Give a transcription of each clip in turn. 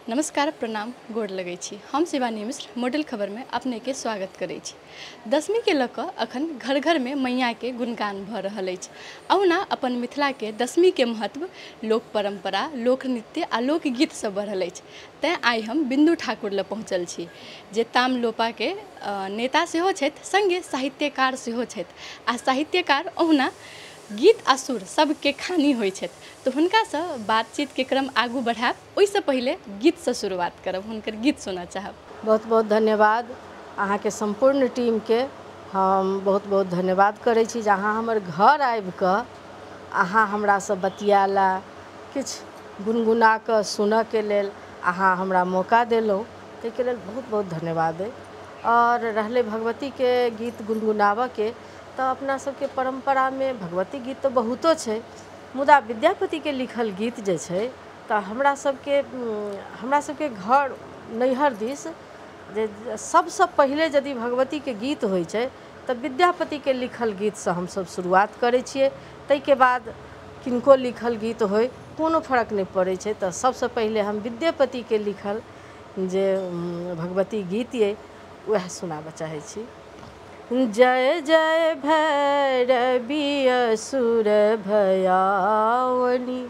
नमस्कार प्रणाम गोड़ लगै छी। हम शिवानी मिश्र मॉडल खबर में अपने के स्वागत करै छी। दशमी के लऽ कऽ अखन घर घर में मैया के गुणगान भऽ रहल अछि। अहुना अपन मिथिला के दशमी के महत्व लोक परंपरा, लोक नृत्य आ लोकगीत सब बढ़ल अछि। तैं आइ हम बिंदु ठाकुर लग पहुँचल छी जे तामलोपा के नेता सेहो छथि, संगे साहित्यकार सेहो छथि आ साहित्यकार अहुना गीत आ सुर सबके खानी होइ छथि। तो हुनकासँ बातचीत के क्रम आगू बढ़ाब, ओहिसँ पहिले गीतसँ शुरुआत करब, हुनकर गीत सुनऽ चाहब। बहुत बहुत धन्यवाद अहाँके संपूर्ण टीम के हम बहुत बहुत धन्यवाद करै छी जे अहाँ हमर घर आबि कऽ अहाँ हमरासँ बतियाला, किछु गुनगुना कऽ सुनऽके लेल अहाँ हमरा मौका देलहुँ, ताहिके लेल बहुत बहुत धन्यवाद अइ। और रहलै भगवतीके गीत गुनगुनाबऽके, तऽ अपना सबके परम्परामे भगवती गीत तऽ बहुतो छै, मुदा विद्यापतिके लिखल गीत जे छै तऽ हमरा सबके घर नैहर दिस जे सबसँ पहिले यदि भगवतीके गीत होइ छै तऽ विद्यापतिके लिखल गीतसँ हमसब शुरुआत करै छियै। ताहिके बाद किनको लिखल गीत होइ, कोनो फर्क नहि पड़ै छै, तऽ सबसँ पहिले हम विद्यापतिके लिखल जे भगवती गीत अइ वएह सुनाबऽ चाहै छी। जय जय भैरवी असुर भयाउनि,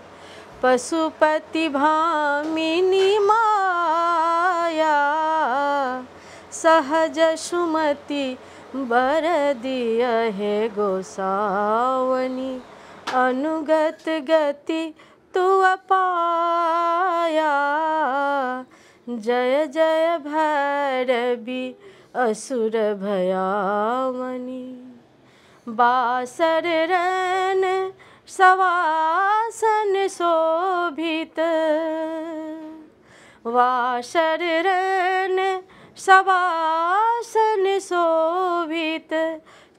पशुपति भामिनी माया, सहज सुमति बर दियहे गोसाउनि, अनुगत गति तुअ पाया। जय जय भैरवी असुर भयाउनि, बासर रैन सवासन शोभित, वासर रैन सवासन शोभित,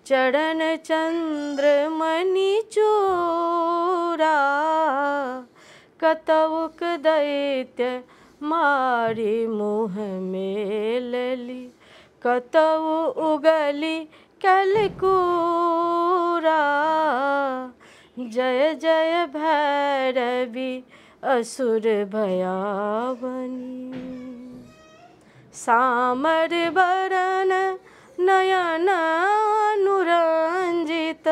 चरण चंद्रमणि चूड़ा, कतौक दैत्य मारि मुँह मेलली, कतौ उगली कलकूरा। जय जय भैरवी असुर भयाउनि, सामर बरन नयन अनुरंजित,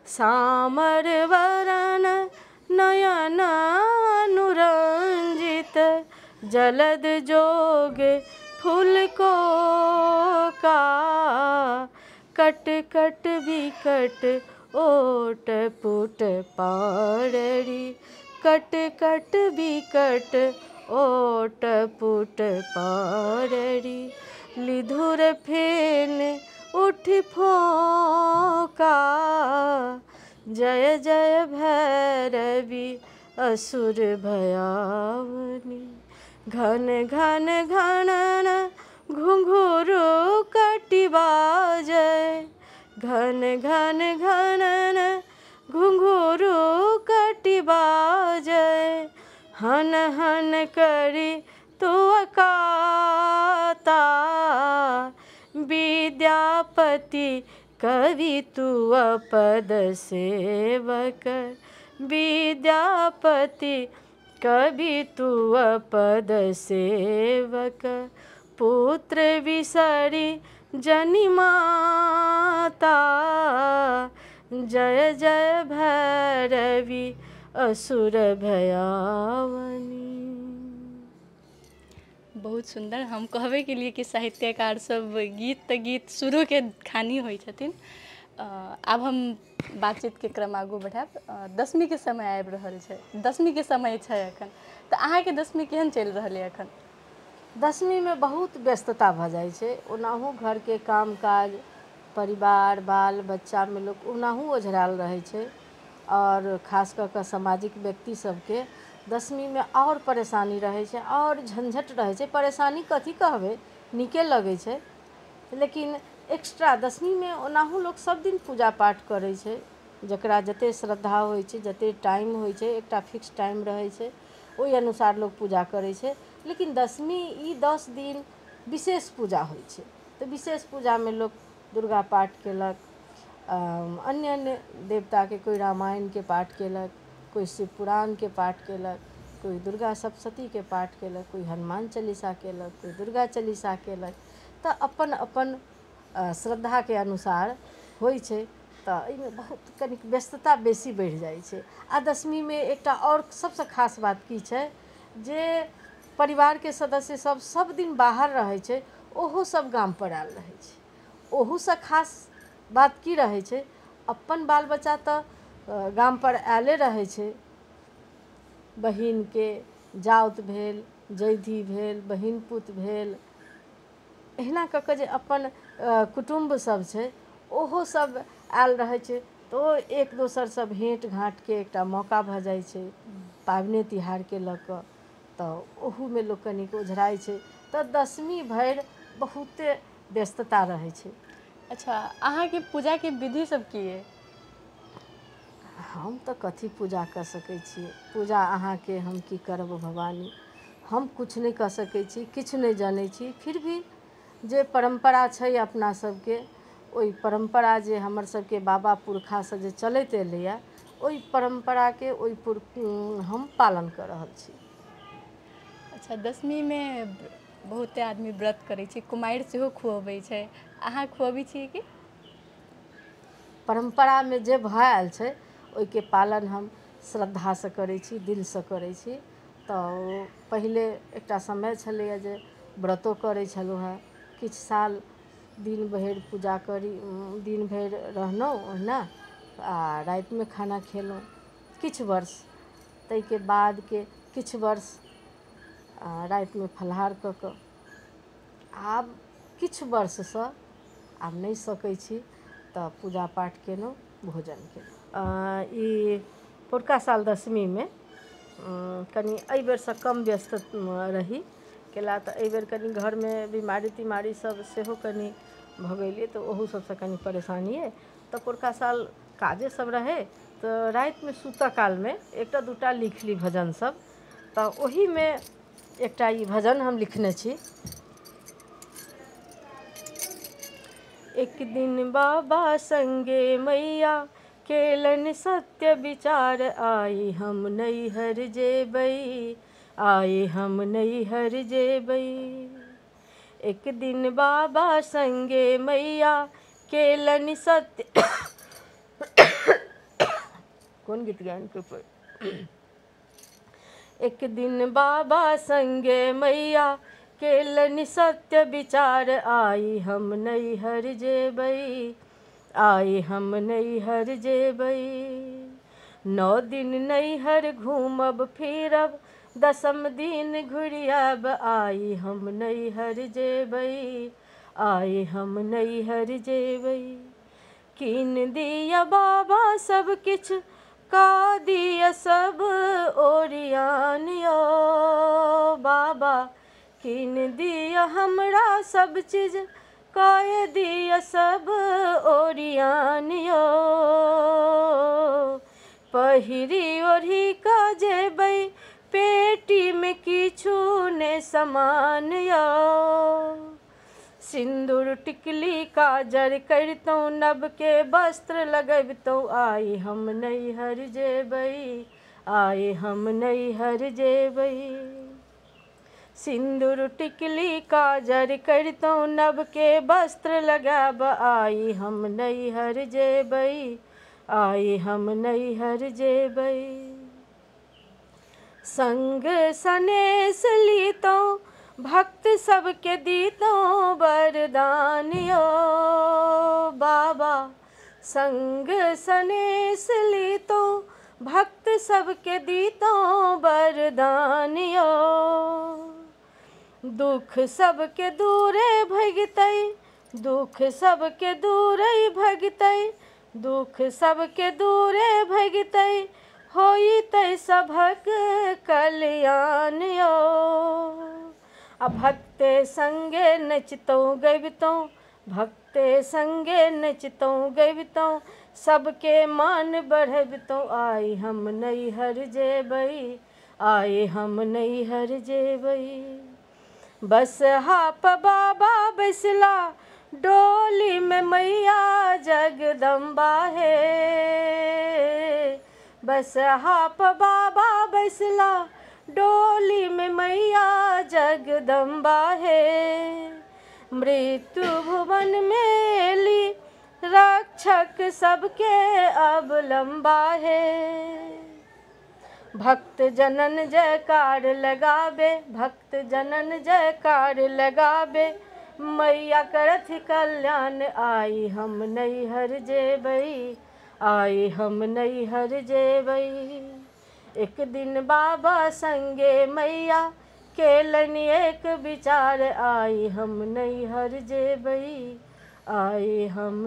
सामर बरन नयन अनुरंजित, जलद जोग फुलकोका, कट कट विकट ओट पुट पारड़ी, कट कट विकट ओट पुट पारड़ी, लिधुर फेन उठ फोका। जय जय भैरवी असुर भयाउनि, घन घन घनन घुंघरू कटि बाजै, घन घन घनन घुंघरू कटि बाजै, हन हन करी तुअ काता, विद्यापति कवि तुअ पद सेवक, विद्यापति कवि तुअ पद सेवक, पुत्र विसरि जनि माता। जय जय भैरवी असुर भयाउनि। बहुत सुंदर। हम कहबे के लिए कि साहित्यकार सब गीत शुरू के खानी होइ छथिन। आब हम बातचीत के क्रम आगू बढ़ाब। दशमी के समय आबि रहल छै, दशमी के समय छै अखन, तऽ अहाँके दशमी केहन चलि रहल है अखन? दशमी में बहुत व्यस्तता भऽ जाइ छै, ओनाहू घर के काम काज, परिवार बाल बच्चा में लोक ओनाहू ओझराल रहै छै, और खास कऽ कऽ सामाजिक व्यक्ति सबके दशमी में और परेशानी रहै छै, और झंझट रहै छै। परेशानी कथी कहबै, नीके लगै छै, लेकिन एक्स्ट्रा दशमी में ओनाहू लोक सब दिन पूजा पाठ करै छै, जकरा जते श्रद्धा होइ छै, जते टाइम होइ छै, एकटा फिक्स टाइम रहै छै, ओहि अनुसार लोक पूजा करै छै। लेकिन दशमी ई 10 दिन विशेष पूजा होइ छै, तऽ विशेष पूजा में लोक दुर्गा पाठ केलक, अन्य अन्य देवता के, कोई रामायण के पाठ केलक, कोई शिव पुराण के पाठ केलक, कोई दुर्गा सप्तशती के पाठ केलक, कोई हनुमान चालीसा केलक, कोई दुर्गा चालीसा केलक। तऽ अपन अपन श्रद्धा के अनुसार होइ छै। तऽ एहिमे बहुत कनिक व्यस्तता बेसी बढ़ि जाइ छै। आ दशमीमे एकटा आओर सबसँ खास बात की छै जे परिवारके सदस्य सब दिन बाहर रहै छै, ओहो सब गाम पर आयल रहै छै। ओहूसँ खास बात की रहै छै, अपन बाल बच्चा तऽ गाम पर आयले रहै छै। बहिनके जाउत भेल, जैधी भेल, बहिन पुत भेल, एहिना कऽ कऽ जे अपन कुटुम्ब सब छै ओहो सब आयल रहै छै। तऽ ओ एक दोसरसँ भेँट घाँटके एकटा मौका भऽ जाइ छै पाबनि तिहारके लऽ कऽ। तऽ ओहूमे लोक कनिक ओझराइ छै। तऽ दशमी भरि बहुते व्यस्तता रहै छै। अच्छा, अहाँके पूजाके विधि सब की अइ? हम तऽ कथी पूजा कऽ सकै छियै? पूजा अहाँके हम की करब भवानी, हम किछु नहि कऽ सकै छी, किछु नहि जानै छी। फिर भी जे परम्परा छै अपना सबके, ओहि परम्परा जे हमर सबके बाबा पुरखासँ जे चलैत एलैए, ओहि परम्पराके हम पालन कऽ रहल छी। अच्छा, दशमीमे बहुते आदमी व्रत करै छै, कुमारि सेहो खुअबै छै, अहाँ खुअबै छियै कि? परम्परामे जे भऽ आयल छै ओहिके पालन हम श्रद्धासँ करै छी, दिलसँ करै छी। तऽ पहिले एकटा समय छलैए जे व्रतो करै छलहुँ हेँ। किछु साल दिन भरि पूजा करी, दिन भरि रहलहुँ ओहिना आ रातिमे खाना खेलहुँ किछु वर्ष। ताहिके बादके किछु वर्ष रातिमे फलाहार कऽ कऽ। आब किछु वर्षसँ आब नहि सकै छी, तऽ पूजा पाठ केलहुँ, भोजन केलहुँ। ई पोरका साल दशमीमे कनि एहि बेरसँ कम व्यस्त रही, केला तऽ एहि बेर कनि घरमे बीमारी तीमारी सब सेहो कनि भऽ गेलै, तऽ ओहू सबसँ कनि परेशानी अइ। तऽ पोरका साल काजे सब रहै, तऽ रातिमे सुतऽ कालमे एकटा दूटा लिख ली भजन सब। तऽ ओहिमे एकटा ई भजन हम लिखने छी। एक दिन बाबा संगे मैया केलन सत्य विचार, आई हम नैहर जेबै, आई हम नैहर जेबै। एक दिन बाबा संगे मैया केलन सत्य कोन गीत गायन? एक दिन बाबा संगे मैया केलन सत्य विचार, आई हम नैहर जेबै, आई हम नैहर जेबै। 9 दिन नैहर घूमब फिरब, 10म दिन घुरि आयब, आई हम नैहर जेबै, आई हम नैहर जेबै। कीन दिअ बाबा सब किछु, का दिअ सब ओरियान यौ बाबा, कीन दिअ हमरा सब चीज, कऽ दिअ सब ओरियान यौ। पहिरी ओढ़ी कऽ जेबै, पेटीमे किछु नहि समान यौ। सिन्दूर टिकली काजर करितहुँ, नवके वस्त्र लगबितहुँ, आई हम नैहर जेबै, आई हम नैहर जेबै। सिन्दूर टिकली काजर करितहुँ, नवके वस्त्र लगायब, आई हम नैहर जेबै, आई हम नैहर जेबै। संग सनेस लीतहुँ, भक्त सबके दीतहुँ वरदान यौ बाबा, संग सनेस लीतहुँ, भक्त सबके दीतहुँ वरदान यौ। दुख सबके दूरे भगितै, दुख सबके दूरे भगितै, दुख सबके दूरे भगितै, होइतै सभक कल्याण यौ। आ भक्ते संगे नचितहुँ गबितहुँ, भक्ते संगे नचितहुँ गबितहुँ, सबके मान बढ़बितहुँ, आई हम नैहर जेबै, आई हम नैहर जेबै। बसहा पर बाबा बैसला, डोलीमे मैया जगदम्बा हे। बसहा पर बाबा बैसला, डोली में मैया जगदम्बा है, मृत्यु भुवन में ली रक्षक सबके अब लंबा है। भक्त जनन जयकार लगावे, भक्त जनन जयकार लगावे, मैया करथ कल्याण आई हम नैहर जेबई, आई हम नैहर जेबई। एक दिन बाबा संगे मैया केलन एक विचार, आई हम नैहर जेबई, आई हम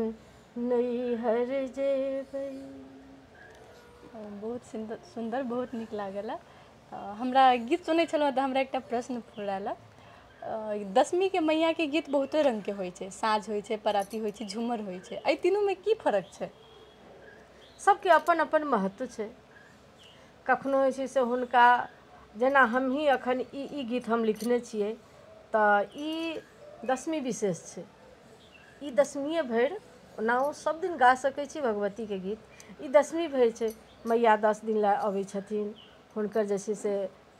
नैहर जेबई। बहुत सुंदर बहुत नीक लागल। हमरा गीत सुनै छलहुँ तऽ हमरा एकटा प्रश्न फुरायल। दशमी के मैया के गीत बहुते रंग के होइ छै, साँझ होइ छै, पराती होइ छै, झूमर होइ छै, एहि तीनू में की फर्क छै? सबके अपन अपन महत्व छै। कखनो होइ छै से हुनका, जेना हमही अखन ई गीत हम लिखने छियै तऽ ई दशमी विशेष छै। ई दशमिए भरि, ओना ओ सब दिन गा सकै छी भगवतीके गीत, ई दशमी भरि छै। मैया 10 दिन ला अबै छथिन, हुनकर जे छै से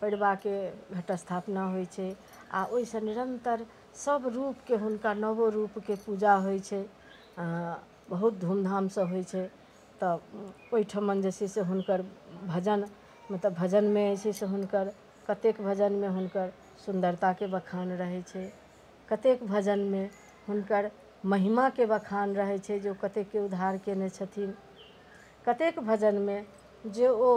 परिवाके घट स्थापना होइ छै, आ ओहिसँ निरंतर सब रूपके हुनका नवो रूपके पूजा होइ छै, बहुत धूमधामसँ होइ छै। तऽ ओहिठमन जे छै से हुनकर भजन, मतलब भजनमे जे छै से हुनकर कतेक भजनमे हुनकर सुन्दरताके बखान रहै छै, कतेक भजनमे हुनकर महिमाके बखान रहै छै जे ओ कतेकके उद्धार केने छथिन, कतेक भजनमे जे ओ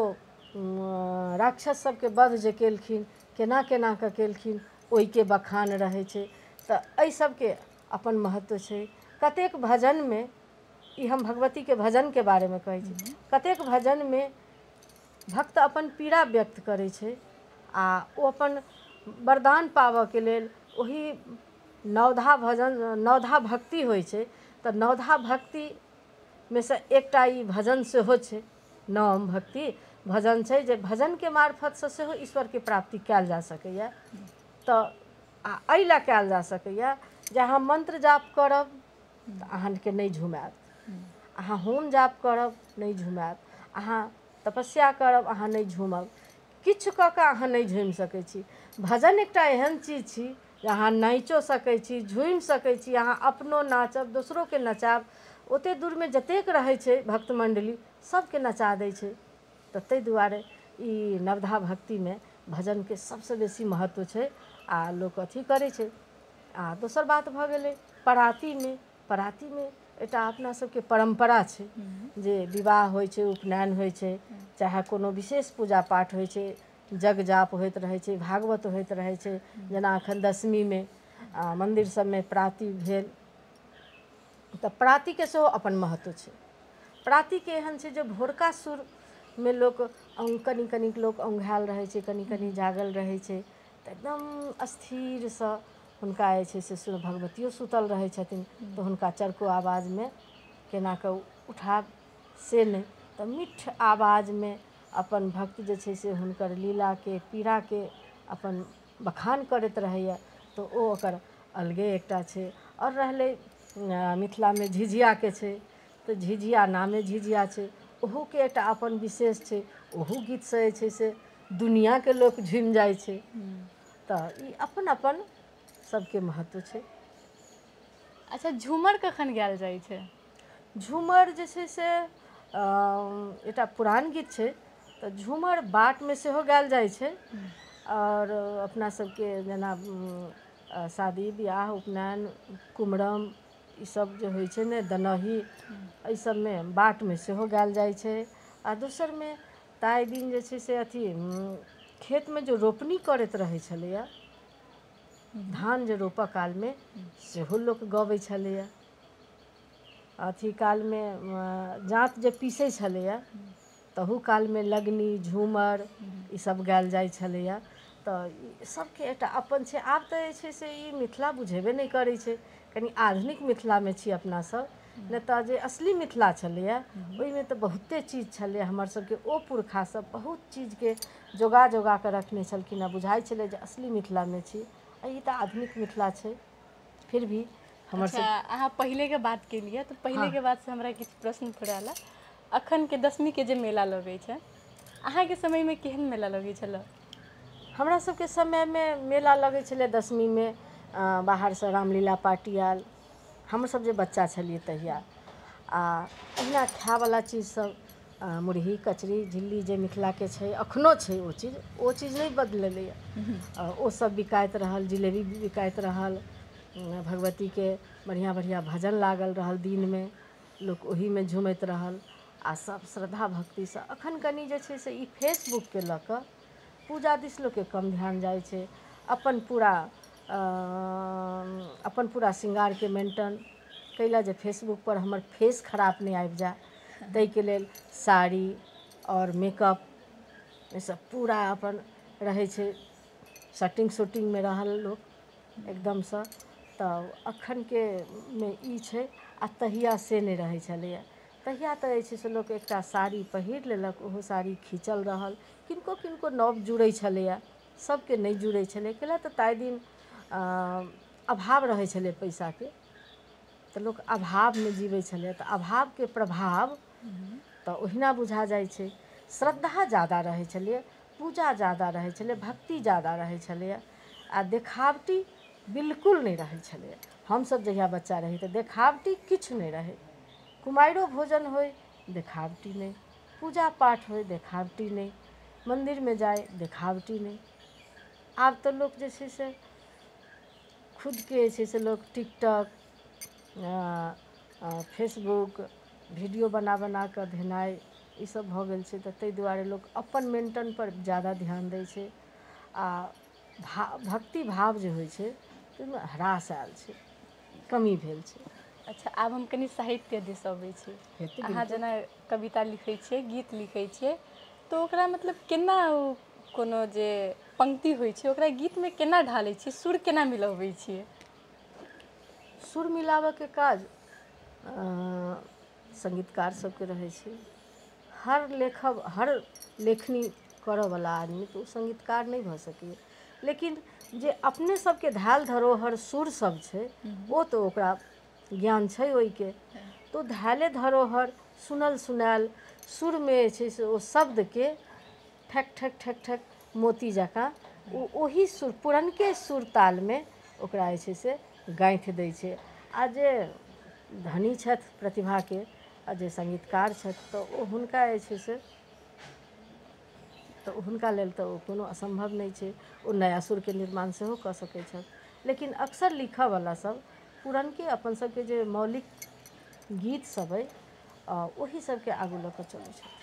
राक्षस सबके वध जे केलखिन, केना केना कऽ केलखिन, ओहिके बखान रहै छै। तऽ एहि सबके अपन महत्व छै। कतेक भजनमे, ई हम भगवतीके भजनके बारेमे कहै छी, कतेक भजनमे भक्त अपन पीड़ा व्यक्त करै छै, आ ओ अपन वरदान पाबऽके लेल ओही नवधा भजन, नवधा भक्ति होइ छै। तऽ नवधा भक्तिमे सँ एकटा ई भजन सेहो छै, नवम भक्ति भजन छै, जे भजनके मार्फतसँ सेहो ईश्वरके प्राप्ति कयल जा सकैए। तऽ एहि लए कयल जा सकैए जे अहाँ मन्त्र जाप करब तऽ अहाँके नहि झुमाएत, अहाँ होम जाप करब नहि झुमाएत, अहाँ तपस्या करब अहाँ नहि झूमब, किछु कऽ कऽ अहाँ नहि झुमि सकै छी। भजन एकटा एहन चीज छी जे अहाँ नाचिओ सकै छी, झुमि सकै छी, अहाँ अपनो नाचब, दोसरोके नचाब। ओतेक दूरमे जतेक रहै छै भक्त मण्डली, सबके नचा दै छै। तऽ ताहि दुआरे ई नवधा भक्तिमे भजनके सबसँ बेसी महत्व छै, आ लोक अथी करै छै। आ दोसर बात भऽ गेलै परातीमे, परातीमे एकटा अपना सबके परम्परा छै जे विवाह होइ छै, उपनयन होइ छै, चाहे कोनो विशेष पूजा पाठ होइ छै, जग जाप होइत रहै छै, भागवत होइत रहै छै। जेना एखन दशमीमे मन्दिर सबमे पराती भेल, तऽ परातीके सेहो अपन महत्व छै। परातीके एहन छै जे भोरका सुरमे लोक कनि कनिक लोक औंघायल रहै छै, कनि कनि जागल रहै छै, तऽ एकदम स्थिरसँ हुनका जे छै से भगवतियो सुतल रहै छथिन, तऽ हुनका चरको आवाजमे केना कऽ उठाब से नहि, तऽ मीठ आवाजमे अपन भक्त जे छै से हुनकर लीलाके पीड़ाके अपन बखान करैत रहैए। तऽ ओ ओकर अलगे एकटा छै। आओर रहलै मिथिलामे झिझियाके छै, तऽ झिझिया नामे झिझिया छै, ओहूके एकटा अपन विशेष छै। ओहू गीतसँ जे छै से दुनिआँके लोक झुमि जाइ छै। तऽ ई अपन अपन सबके महत्व छै। अच्छा, झूमर कखन गायल जाइ छै? झूमर जे छै से एकटा पुरान गीत छै, तऽ झूमर बाटमे सेहो गायल जाइ छै। आओर अपना सबके जेना शादी बियाह, उपनयन, कुमरम, ईसब जे होइ छै ने, दनही, एहि सबमे बाटमे सेहो गायल जाइ छै। आ दोसरमे ताहि दिन जे छै से अथी खेतमे जे रोपनी करैत रहै छलैए, धान जे रोपऽ कालमे सेहो लोक गबै छलैए। अथी कालमे जाँत जे पीसै छलैए, तहू कालमे लगनी, झूमर, ईसब गायल जाइ छलैए। तऽ ई सबके एकटा अपन छै। आब तऽ जे छै से ई मिथिला बुझेबे नहि करै छै, कनि आधुनिक मिथिलामे छी अपनासब, नहि तऽ जे असली मिथिला छलैए ओहिमे तऽ बहुते चीज छलै। हमर सबके ओ पुरखासब बहुत चीजके जोगा जोगा कऽ रखने छलखिन हेँ, बुझाइ छलै जे असली मिथिलामे छी। ई तऽ आधुनिक मिथिला छै, फिर भी हमर अच्छा, अहाँ पहिलेके बात केलिए, तऽ हँ, पहिलेके बातसँ हमरा किछु प्रश्न फुरायल। एखनके दशमीके जे मेला लगै छै, अहाँके समयमे केहन मेला लगै छलै? हमरा सबके समय में मेला लगै छलै दशमी में, बाहर से रामलीला पार्टी आयल, हम सब जे बच्चा छलिए तहिया। आ अहिना खायवला चीज सब, मुरही कचरी झिल्ली जे मिथिला के छै, अखनो छै ओ चीज नहीं बदललै। ओ सब बिकाइत रहल, जिलेबी बिकाइत रहल, भगवती के बढ़िया बढ़िया भजन लागल रहल, दिन में लोक ओही में झूमैत रहल आ सब श्रद्धा भक्ति से। अखन कनी जे छै से ई फेसबुक के लऽ कऽ पूजा दिस लोक के कम ध्यान जाइ छै। अपन पूरा श्रृंगार के मेंटेन कैला जे फेसबुक पर हमर फेस खराब नहीं आबि जाए, ताहि के लेल साड़ी और मेकअप ई सब पूरा अपन रहै छै, शटिंग शूटिंग में रहल लोक एकदम से। तऽ अखन के में ई छै, आ तहिया से नहीं रहै छलैया। तहिया तऽ जे छै से लोक एकटा साड़ी पहिर लेलक, ओहो साड़ी खींचल रहल, किनको किनको नव जुड़ै छलैया, सबके नहीं जुड़ै छलै। कैला तऽ ताहि दिन अभाव रहै छलै पैसा के, तऽ लोक अभाव में जीवै छलै। तऽ अभाव के प्रभाव तऽ ओहिना बुझा जाइ छै। श्रद्धा ज़्यादा रहै छलै, पूजा ज़्यादा रहै छलै, भक्ति ज़्यादा रहै छलै, आ देखावटी बिल्कुल नहीं रहै छलै। हमसब जहिया बच्चा रही तऽ देखावटी किछु नहीं रहै। कुमाइरो भोजन होय देखावटी नहीं, पूजा पाठ होय देखावटी नहीं, मंदिर में जाए देखावटी नहीं। आब तऽ लोक जे छै से खुद के जे छै से लोक टिकटॉक, फेसबुक वीडियो बना बना कऽ धेनाइ ई सब भऽ गेल छै। तऽ ताहि दुआरे लोक अपन मेंटेन पर ज़्यादा ध्यान दै छै, आ भक्ति भाव जे होइ छै ताहिमे ह्रास आयल छै, कमी भेल छै। अच्छा, आब हम कनी साहित्य दिस अबै छी। हेतै अहाँ बिल्कुल। जेना कविता लिखै छियै, गीत लिखै छियै, तऽ ओकरा मतलब केना कोनो जे पंक्ति होइ छै ओकरा गीत में केना ढालै छियै, सुर केना मिलबै छियै? सुर मिलाबऽ के काज संगीतकार सबके रहै छै। हर लेखनी करऽवला आदमी तऽ ओ संगीतकार नहीं भऽ सकैए। लेकिन जे अपने सबके धाल धरोहर सुर सब छै, ओ तऽ ओकरा ज्ञान छै ओहिके। तो धाले धरोहर सुनल सुनायल सुर में जे छै से ओ शब्द के ठक ठक ठक ठक मोती जकाँ ओही सुर, पुरनके सुर ताल में ओकरा जे छै से गाँथि दै छै। आ जे धनी छथि प्रतिभा के, आ जे संगीतकार छथि, तऽ ओ हुनका जे छै से तऽ हुनका लेल तऽ ओ कोनो असम्भव नहीं छै, ओ नया सुर के निर्माण सेहो कऽ सकै छथि। लेकिन अक्सर लिखऽ वाला सब पुरनके अपन सबके जे मौलिक गीत सब अइ, ओही सबके आगू लऽ कऽ चलै छथि।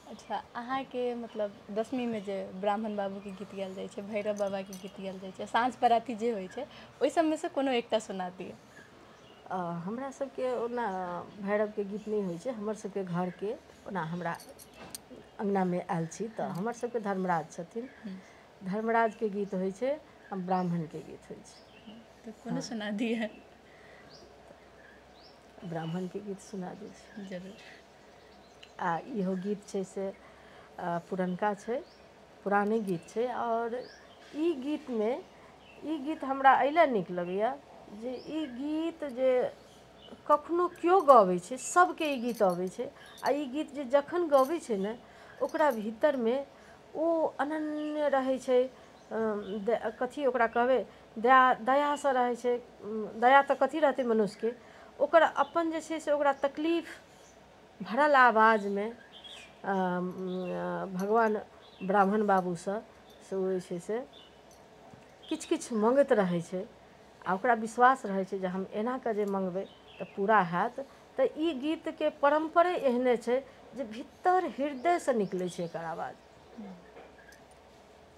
अच्छा, अहाँके मतलब दशमी में जे ब्राह्मण बाबू के गीत गायल जाइ छै, भैरव बाबा के गीत गायल जाइ छै, साँझ पराती जे होइ छै, ओहि सब में से कोनो एकटा सुना दिअ। हमरा सबके ओना भैरव के गीत नहीं होइ छै। हमर सबके घर के ओना हमरा अंगना में आयल छी तऽ हमर सबके धर्मराज छथिन, धर्मराज के गीत होइ छै, ब्राह्मण के गीत होइ छै। तऽ कोनो सुना दिअ। ब्राह्मण के गीत सुना दै छी। जरूर। आ इहो गीत छै से पुरनका छै, पुराने गीत छै। और ई गीत हमरा एहिले नीक लगैया जे ई गीत जे कखनो केओ गबै छै, सबके ई गीत अबै छै, आ ई गीत जे जखन गबै छै ने, ओकरा भीतर में ओ अनन्य रहै छै। कथी ओकरा कहबै, दया से रहै छै। दया तऽ कथी रहतै मनुष्य के, ओकर अपन जे छै से ओकरा तकलीफ भरल आवाज में भगवान ब्राह्मण बाबू से ओ जे छै से किछु किछु मँगैत रहै छै, आ ओकरा विश्वास रहै छै जे हम एना कऽ जे मँगबै तऽ पूरा हैत। तऽ ई गीत के परम्परे एहने छै जे भीतर हृदय से निकलै छै एकर आवाज।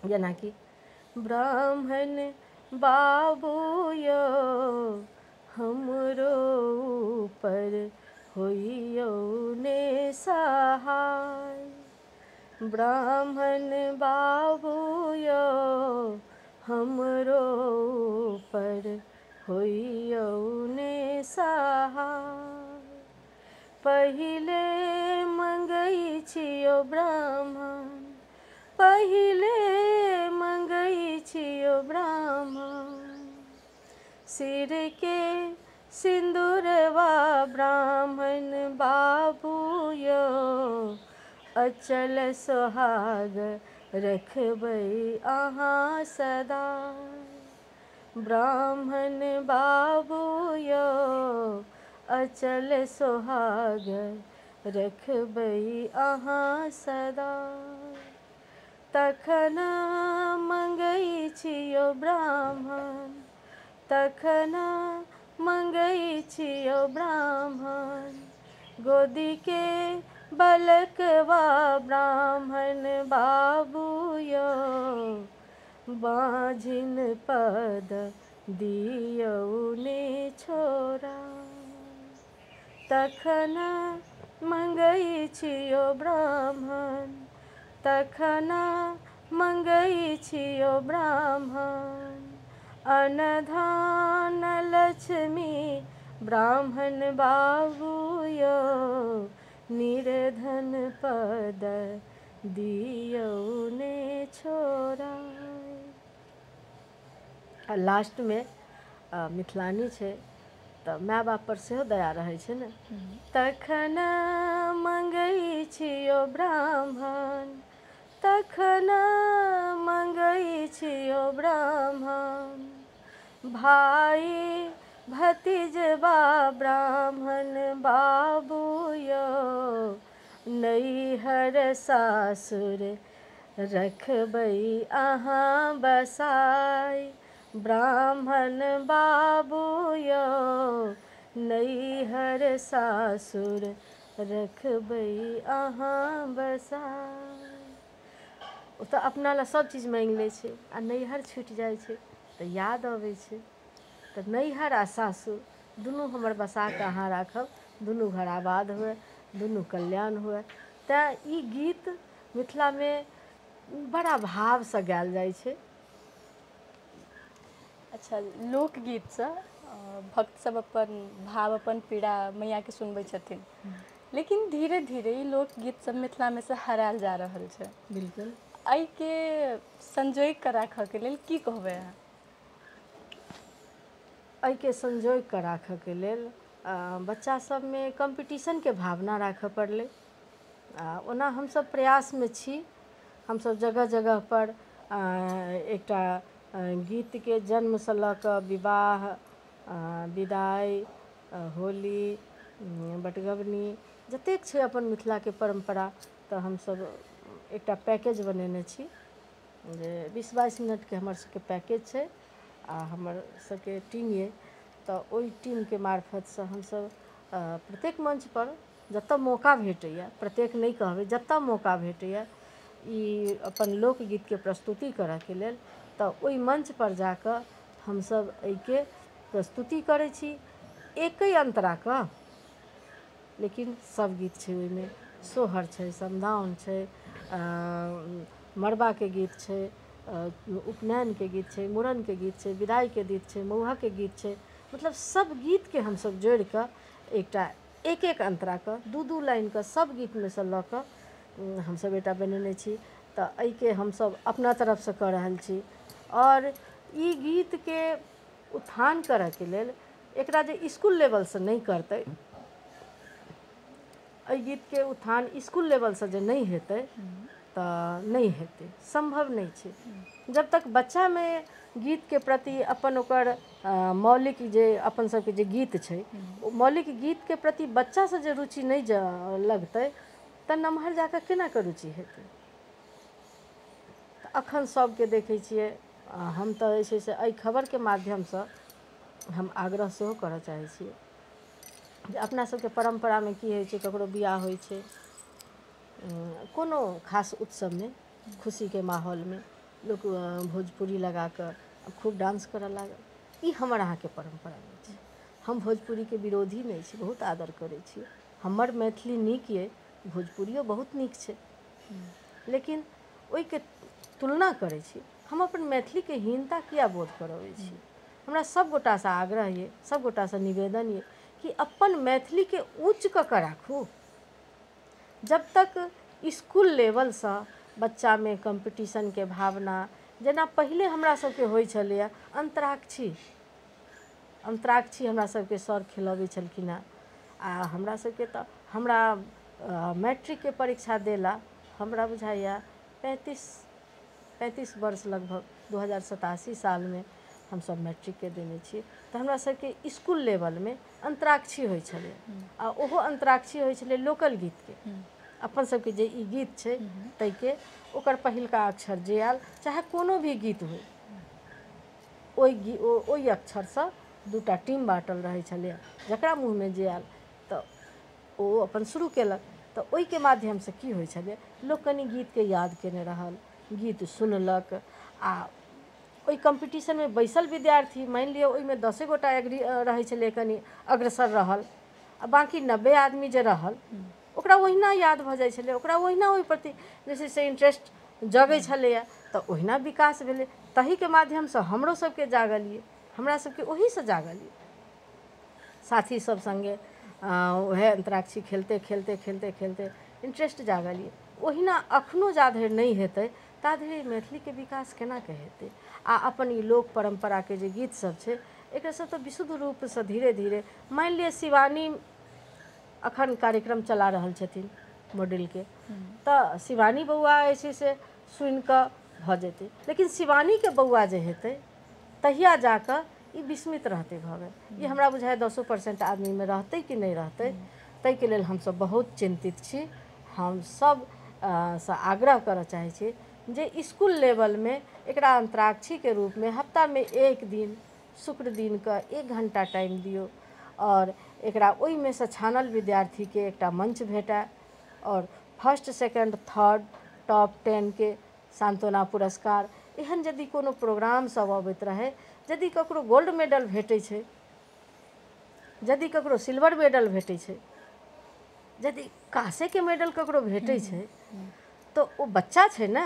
जेनाकि ब्राह्मण बाबू यौ हमरो ऊपर होइयौ ने सहाय, ब्राह्मण बाबू यौ हमरो ऊपर होइयौ ने सहाय। पहिले मंगै छियौ ब्राह्मण, पहिले मंगै छियौ ब्राह्मण, सिर के सिंदूरवा ब्राह्मण बाबू यौ अचल सोहाग रखबै अहाँ सदा। ब्राह्मण बाबू यौ अचल सोहाग, रखबै अहाँ सदा। तखन मंगै छियो ब्राह्मण, तखन मंगै छियो ब्राह्मण, गोदी के बलकवा ब्राह्मण बाबू यौ, बाँझिन पद दियौ ने छोड़ा। तखन मंगै छियो ब्राह्मण, तखन मंगै छियो ब्राह्मण, अनधान लक्ष्मी ब्राह्मण बाबू यौ, निर्धन पद दियौ ने छोड़ा। आ लास्ट में मिथिलानी छै तऽ माय बाप पर सेहो दया रहै छै ने। तखन मंगै छियो ब्राह्मण, तखन मंगै छियो ब्राह्मण, भाई भतीजबा ब्राह्मण बाबू यौ, नैहर सासुर रखबै अहाँ बसाई। ब्राह्मण बाबू यौ, नैहर सासुर रखबै अहाँ बसाई। ओ तऽ अपना लए सब चीज मांगि लै छै, आ नैहर छूटि जाइ छै तऽ याद अबै छै। तऽ नैहर आ सासुर दुनू हमर बसा कऽ अहाँ राखब, दुनू घर आबाद हुए, दुनू कल्याण हुए। तैँ ई गीत मिथिलामे बड़ा भावसँ गायल जाइ छै। अच्छा, लोकगीतसँ भक्त सब अपन भाव, अपन पीड़ा मैयाके सुनबै छथिन, लेकिन धीरे धीरे ई लोकगीत सब मिथिलामे से हरायल जा रहल छै। बिल्कुल। एहिके संजोगि कऽ राखऽके लेल की कहबै अहाँ? एहिके संजोगि कऽ राखऽके लेल बच्चा सबमे कम्पटिशनके भावना राखऽ पड़लै। ओना हमसब प्रयासमे छी, हमसब जगह जगह पर एकटा गीतके जन्मसँ लऽ कऽ विवाह, विदाइ, होली, बटगबनी, जतेक छै अपन मिथिलाके परम्परा, तऽ हमसब एकटा पैकेज बनेने छी जे 20-22 मिनटके हमर सबके पैकेज छै। आ हमर सबके टीम अइ तऽ ओहि टीमके मार्फतसँ हमसब प्रत्येक मंचपर जतऽ मौका भेटैए, प्रत्येक नहि कहबै, जतऽ मौका भेटैए ई अपन लोकगीतके प्रस्तुति करऽके लेल, तऽ ओहि मंचपर जाकऽ हमसब एहिके प्रस्तुति करै छी। एकै अन्तराके लेकिन सब गीत छै ओहिमे, सोहर छै, समदाउन छै, मड़बाके गीत छै, उपनयनके गीत छै, मूड़नके गीत छै, विदाइके गीत छै, मौहकके गीत छै। मतलब सब गीतके हमसब जोड़ि कऽ एकटा एक एक अन्तराके 2-2 लाइनके सब गीतमे सँ लऽ कऽ हमसब एकटा बनेने छी। तऽ एहिके हमसब अपना तरफसँ कऽ रहल छी। आओर ई गीतके उत्थान करऽके लेल एकरा जे इसकुल लेवलसँ नहि करतै, एहि गीतके उत्थान इसकुल लेवलसँ जे नहि हेतै तऽ नहि हेतै, सम्भव नहि छै। जब तक बच्चामे गीतके प्रति अपन ओकर मौलिक जे अपन सबके जे गीत छै, ओ मौलिक गीतके प्रति बच्चासँ जे रुचि नहि लगतै तऽ नमहर जाकऽ केनाकऽ रुचि हेतै। तऽ एखन सबके देखै छियै, हम तऽ जे छै से एहि खबरके माध्यमसँ हम आग्रह सेहो करऽ चाहै छियै जे अपना सबके परम्परामे की होइ छै, ककरो बिआह होइ छै, कोनो खास उत्सवमे, खुशीके माहौलमे लोक भोजपुरी लगाकऽ खूब डांस करऽ लागल। ई हमर अहाँके परम्परा नहि छै। हम भोजपुरीके विरोधी नहि छी, बहुत आदर करै छी, हमर मैथिली नीक अइ, भोजपुरियो बहुत नीक छै, लेकिन ओहिके तुलना करै छी, हम अपन मैथिलीके हीनता किएक बोध करबै छी? हमरा सब गोटासँ आग्रह अइ, सब गोटासँ निवेदन अइ कि अपन मैथिलीके ऊँच कऽ कऽ राखू। जब तक इसकुल लेवलसँ बच्चामे कम्पटिशनके भावना, जेना पहिले हमरा सबके होइ छलैए अन्तराक्षी, हमरा सबके सर खेलबै छलखिन हेँ। आ हमरा सबके तऽ हमरा मैट्रिकके परीक्षा देला हमरा बुझाइए 35 वर्ष लगभग 2087 साल में हम सब मैट्रिक के देने छी। तो हमरा सबके स्कूल लेवल में अंतराक्षी होइ छलै आ ओहो अंतराक्षी होइ छलै लोकल गीत के। अपन सबके जे ई गीत छै तै के ओकर पहिलका अक्षर जे आयल चाहे कोनो भी गीत होइ ओहि अक्षर से दूटा टीम बाँटल रहै छलै। जकरा मुँह में जे आयल तो ओ अपन शुरू केलक। तो ओहि के माध्यम से की होइ छलै लोग कनी गीत के याद केने रहल, गीत सुनलक आ ओहि कम्पटिशन में बैसल विद्यार्थी मान लिअ ओहि में 10 गोटा एग्री रहै छलै कनी अग्रसर रहल आ बाकी 90 आदमी जे रहल ओकरा ओहिना याद भऽ जाइ छलै, ओकरा ओहिना ओहि प्रति जे छै से इंटरेस्ट जगै छलैया। तो ओहिना विकास भेलै। तही के माध्यम से हमरो सबके जागलिए, हमरा सबके ओही से जागलिए। साथी सब संगे वह अंतराक्षी खेलते खेलते खेलते खेलते इंटरेस्ट जागलिए। ओहिना अखनो जा धरि नहीं हेतै ता धरि मैथिली के विकास केना के हेतै। आ अपन ई लोक परंपरा के जे गीत सब छै एकरा सब तो विशुद्ध रूप से धीरे धीरे मान लिअ शिवानी अखन कार्यक्रम चला रहल छथिन मॉडल के तो शिवानी बउआ ऐसे से सुन कऽ भऽ जेतै, लेकिन शिवानी के बउआ जे हेतै तहिया जाकऽ ई विस्मित रहते भऽ गेल। ये हमरा बुझाय 10% आदमी में रहते कि नहीं रहते। तै के लेल हम सब बहुत चिंतित छी। हम सब से आग्रह करऽ चाहै छी जे स्कूल लेवल में एकरा अंतराक्षी के रूप में हफ्ता में एक दिन शुक्र दिन का 1 घंटा टाइम दियो और एकरा ओहि में से छानल विद्यार्थी के एकटा मंच भेटै और फर्स्ट सेकंड थर्ड टॉप 10 के सांत्वना पुरस्कार एहन यदि कोनो प्रोग्राम सब अबैत रहे, यदि ककरो गोल्ड मेडल भेटै छै, यदि ककरो सिल्वर मेडल भेटै छै, यदि कांसे के मेडल ककरो भेटै छै तो ओ बच्चा छै ने,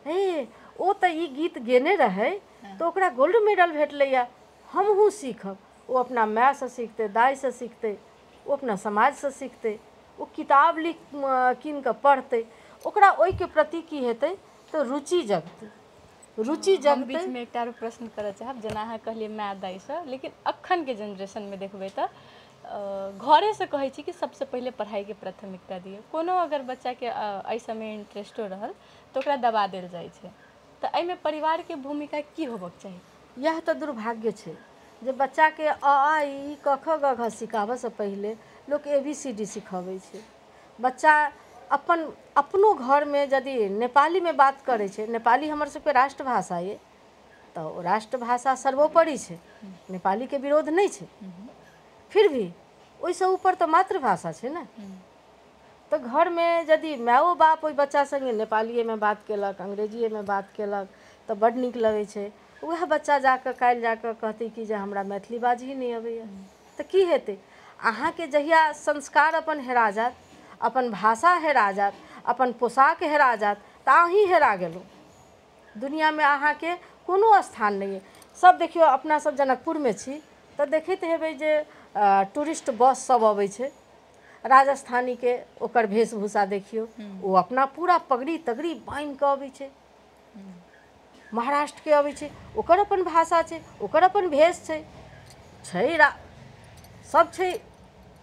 हे ओ तऽ ई गीत गेने रहे तो ओकरा गोल्ड मेडल भेटलैया, हमहूँ सीखब। ओ अपना माय से सीखते, दाई से सीखते, ओ अपना समाज से सीखते, ओ किताब कीन कऽ पढ़तै, ओकरा ओहि के प्रति की हेतै तो रुचि जगतै। रुचि जगतै। बीच में एकटा प्रश्न करऽ चाहब, जेना अहाँ कहलिए माय दाई से, लेकिन अखन के जनरेशन में देखबै तऽ घरे से कहै छी कि सबसे पहले पढ़ाई के प्राथमिकता दियौ। कोनो अगर बच्चा के एहि समय इंटरेस्टो रहल तो ओकरा दबा देल जाइ छै। तो एहि में परिवार के भूमिका की होबक चाही? यह तो दुर्भाग्य छै जे बच्चा के अ आ इ क ख ग घ सिखाबऽ से पहले लोग ABCD सिखाबै छै। बच्चा अपनो घर में यदि नेपाली में बात करै छै, नेपाली हमर सबके राष्ट्रभाषा ये तो राष्ट्रभाषा सर्वोपरि छै, नेपाली के विरोध नहीं छै, फिर भी ओहिसँ ऊपर तो मातृभाषा छै ने। तो घर में यदि मायो बाप ओहि बच्चा संगे नेपालीए में बात केलक, अंग्रेजीए में बात केलक तो बड नीक लगै छै। वह बच्चा जाकर काल्हि जाकर कहतै कि जे हमरा मैथिली बाजी नहीं अबैया तो की हेतै? अहाँ के जहिया संस्कार अपन हेरा जात, अपन भाषा हेरा जात, अपन पोशाक हेरा जात तो अहीं हेरा गेलहुँ। दुनिया में अहाँ के कोनो स्थान नहीं है। सब देखियो अपना सब जनकपुर में छी तो देखैत हेबै जे टूरिस्ट बस सब अबै छै, राजस्थानी के ओकर वेशभूषा देखियो, ओ अपना पूरा पगड़ी तगड़ी बांधि कऽ अबै छै। महाराष्ट्र के अबै छै, ओकर अपन भाषा छै, ओकर अपन भेष छै, सब छै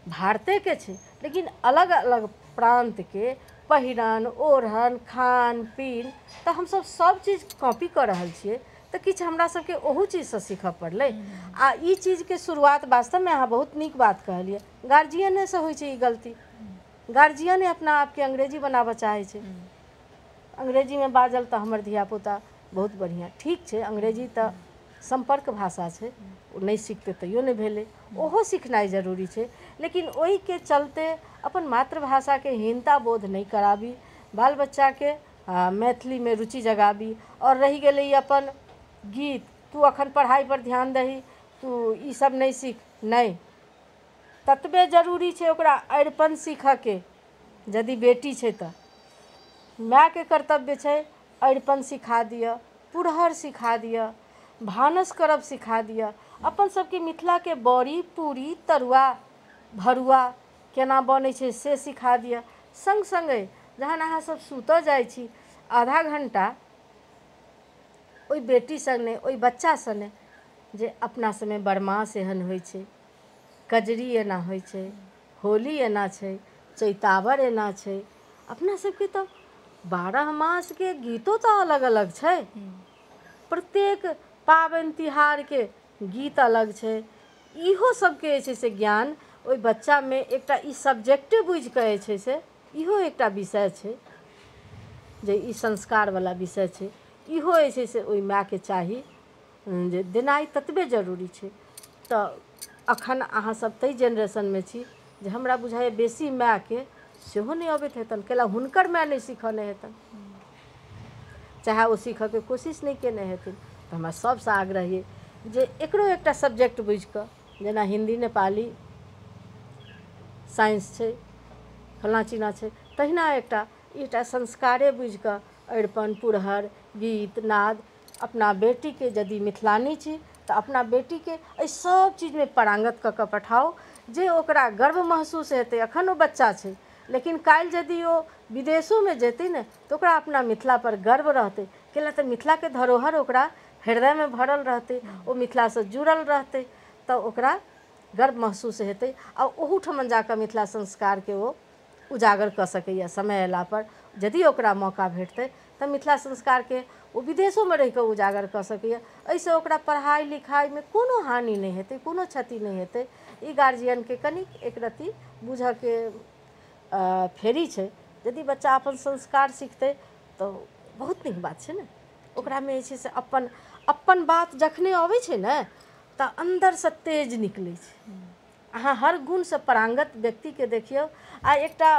भारते के छै, लेकिन अलग अलग प्रांत के पहिरन ओढ़न खान पीन तो हम सब चीज कॉपी कर रहल छियै। तो किछु हमरा सबके ओहू चीज से सीखऽ पड़लै। आ ई चीज के शुरुआत वास्तव में अहाँ बहुत नीक बात कहलिए, गार्जियने से होइ छै ई गलती। गार्जियने अपना आप के अंग्रेजी बनाबऽ चाहै छै। अंग्रेजी में बाजल तो हमर धियापुता बहुत बढ़िया, ठीक छै अंग्रेजी तो संपर्क भाषा छै, ओ नहीं सीखते तैयो नहीं भेलै, ओहो सीखनाइ जरूरी छै। लेकिन ओहि के चलते अपन मातृभाषा के हीनता बोध नहीं कराबी, बाल बच्चा के मैथिली में रुचि जगाबी। और रही गेलै अपन गीत, तू अखन पढ़ाई पर ध्यान दही, तू ई सब नहीं सीख, नहीं, ततबे जरूरी छै ओकरा अरिपन सीखऽ के। यदि बेटी छै तो माय के कर्तव्य छै अरिपन सिखा दिअ, पुरहर सिखा दिअ, भानस करब सिखा दिअ, अपन सबके मिथिला के बड़ी पूरी तरुआ भरुआ केना बनै छै से सिखा दिअ। संग संगे जहन अहाँ सब सुतऽ जाइ छी आधा घंटा ओहि बेटी संगे ओहि बच्चा संगे जे अपना समय बरमास एहन होइ छै, कजरी एना होइ छै, होली एना छै, चैतावर एना छै, अपना सबके तो 12 मास के गीतो तो अलग अलग छै, प्रत्येक पाबनि तिहार के गीत अलग छै। इहो सबके जे छै से ज्ञान ओहि बच्चामे एकटा ई सब्जेक्टे बुझि कऽ जे छै से इहो एकटा विषय छै जे ई संस्कारवला विषय छै। इहो जे छै से ओहि मायके चाही जे देनाइ ततबे जरूरी छै। तऽ अखन अहाँसभ ताहि जेनरेशनमे छी जे हमरा बुझाइए बेसी मायके सेहो नहि अबैत हेतनि, कैला हुनकर माय नहि सिखौने हेतनि, चाहे ओ सीखऽके कोशिश नहि केने हेथिन। तऽ हमरा सबसँ आग्रह अइ जे एकरो एकटा सब्जेक्ट बुझि कऽ, जेना हिन्दी नेपाली साइंस छै, फल्लाँ चिल्लाँ छै, तहिना एकटा संस्कारे बुझि कऽ अरिपन पुरहर गीत नाद अपना बेटीके यदि मिथिलानी छी तऽ अपना बेटीके एहि सब चीजमे पारंगत कऽ कऽ पठाउ जे ओकरा गर्व महसूस हेतै। एखन ओ बच्चा छै, लेकिन काल्हि यदि ओ विदेशोमे जेतै ने तऽ ओकरा अपना मिथिलापर गर्व रहतै, कैला तऽ मिथिलाके धरोहर ओकरा हृदयमे भरल रहतै, ओ मिथिलासँ जुड़ल रहतै, तऽ ओकरा गर्व महसूस हेतै आ ओहूठमन जाकऽ मिथिला संस्कारके ओ उजागर कऽ सकैए। समय अयलापर यदि ओकरा मौका भेटतै तऽ मिथिला संस्कारके ओ विदेशोमे रहि कऽ उजागर कऽ सकैए। एहिसँ ओकरा पढ़ाइ लिखाइमे कोनो हानि नहि हेतै, कोनो क्षति नहि हेतै। ई गार्जियनके कनिक एकरत्ती बुझऽके फेरी छै। यदि बच्चा अपन संस्कार सिखतै तऽ बहुत नीक बात छै ने। ओकरामे जे छै से अपन बात जखने अबै छै ने तऽ अन्दरसँ तेज निकलै छै। अहाँ हर गुणसँ पारंगत व्यक्तिके देखियौ, आ एकटा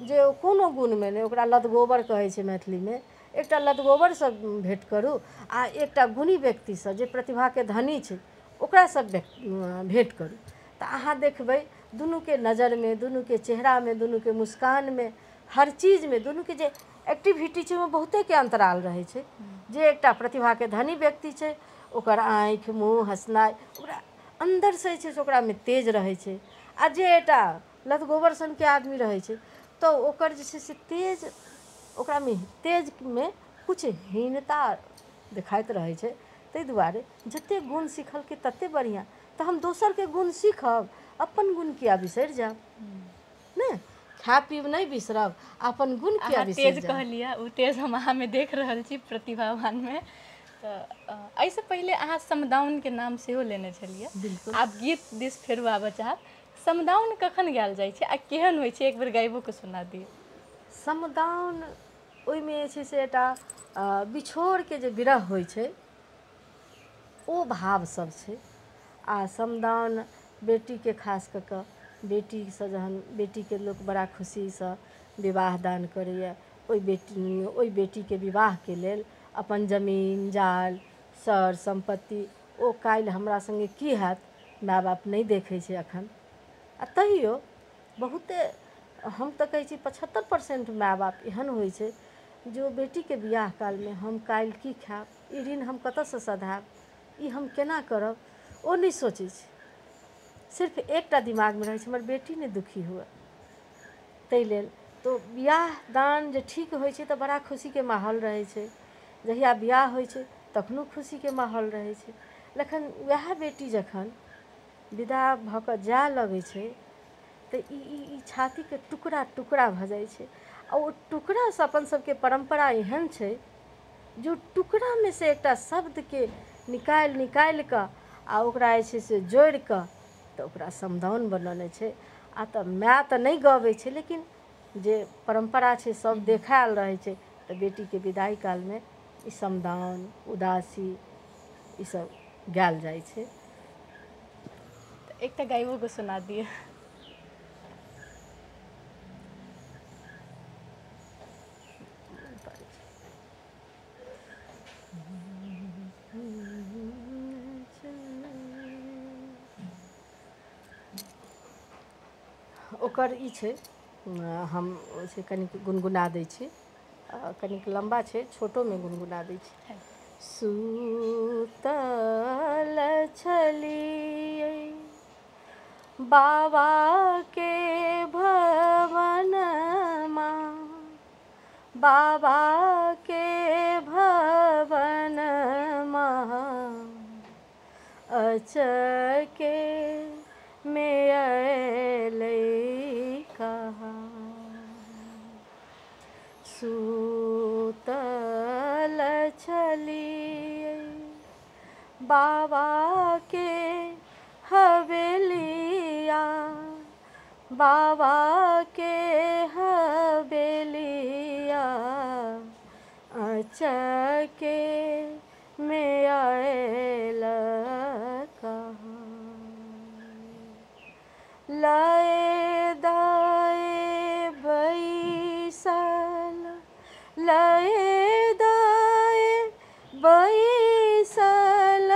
जे कोनो गुणमे नहि, ओकरा लदगोबर कहै छै मैथिलीमे, एकटा लदगोबरसँ भेँट करू आ एकटा गुणी व्यक्तिसँ जे प्रतिभाके धनी छै ओकरासँ भेँट करू तऽ अहाँ देखबै दुनूके नजरिमे, दुनूके चेहरामे, दुनूके मुस्कानमे, हर चीजमे दुनूके जे एक्टिविटी छै ओहिमे बहुतेके अन्तराल रहै छै। जे एकटा प्रतिभाके धनी व्यक्ति छै ओकर आँखि मुँह हँसनाइ ओकरा अन्दरसँ जे छै से ओकरामे तेज रहै छै, आ जे एकटा लदगोबर सनके आदमी रहै छै तऽ ओकर जे छै से तेज, ओकरामे तेजमे किछु हीनता देखाइत रहै छै। ताहि दुआरे जतेक गुण सिखलकै ततेक बढ़िआँ। तऽ हम दोसरके गुण सीखब, अपन गुण किया बिसरि जायब ने। खाय पीब नहि बिसरब, अपन गुण किया बिसरि जायब। तेज कहलिए, ओ तेज हम अहाँमे देख रहल छी प्रतिभावानमे। तऽ एहिसँ पहिले अहाँ समदाउनके नाम सेहो लेने छलिए। बिल्कुल। आब गीत दिस फेरू आबऽ चाहब। समदाउन कखन गायल जाइ छै आ केहन होइ छै, एक बेर गाबिओ कऽ सुना दिअ। समदाउन ओहिमे जे छै से एकटा बिछोड़के जे विरह होइ छै ओ भावसब छै। आ समदाउन बेटीके खास कऽ कऽ बेटीसँ जहन बेटीके लोक बड़ा खुशीसँ विवाह दान करैए, ओहि बेटीके विवाहके लेल अपन जमीन जाल सर सम्पत्ति ओ काल्हि हमरा सङ्गे की हैत माय बाप नहि देखै छै एखन। आ तहियो बहुते, हम तऽ कहै छी 75% माय बाप एहन होइ छै जे ओ बेटीके बिआह कालमे हम काल्हि की खायब, ई ऋण हम कतऽसँ सधायब, ई हम केना करब, ओ नहि सोचै छै। सिर्फ एकटा दिमागमे रहै छै हमर बेटी नहि दुखी हुए। ताहि लेल तऽ बिआह दान जे ठीक होइ छै तऽ बड़ा खुशीके माहौल रहै छै। जहिया बिआह होइ छै तखनो खुशीके माहौल रहै छै। लेकिन वएह बेटी जखन विदा भऽ कऽ जाय लगै छै तऽ ई छातीके टुकड़ा टुकड़ा भऽ जाइ छै। आ ओ टुकड़ासँ अपन सबके परम्परा एहन छै जे टुकड़ामे से एकटा शब्दके निकालि कऽ आ ओकरा जे छै से जोड़ि कऽ तऽ ओकरा समदाउन बनौने छै। आ तऽ माय तऽ नहि गबै छै, लेकिन जे परम्परा छै सब देखायल रहै छै। तऽ बेटीके विदाइ कालमे ई समदाउन उदासी ईसब गायल जाइ छै। तऽ एकटा गाबिओ कऽ सुना दिअ। ओकर ई छै, हम से कनिक गुनगुना दै छी, कनिक लम्बा छै, छोटोमे गुनगुना दै छी। सुतल छलियै बाबाके भवनमा, बाबाके भवनमा, अचके में अयलै कहाँ। बाबा के हवेलिया, बाबा के हवेलिया, अचके में आयल कहाँ। लए दाए बैसल, लए दाए बैसल,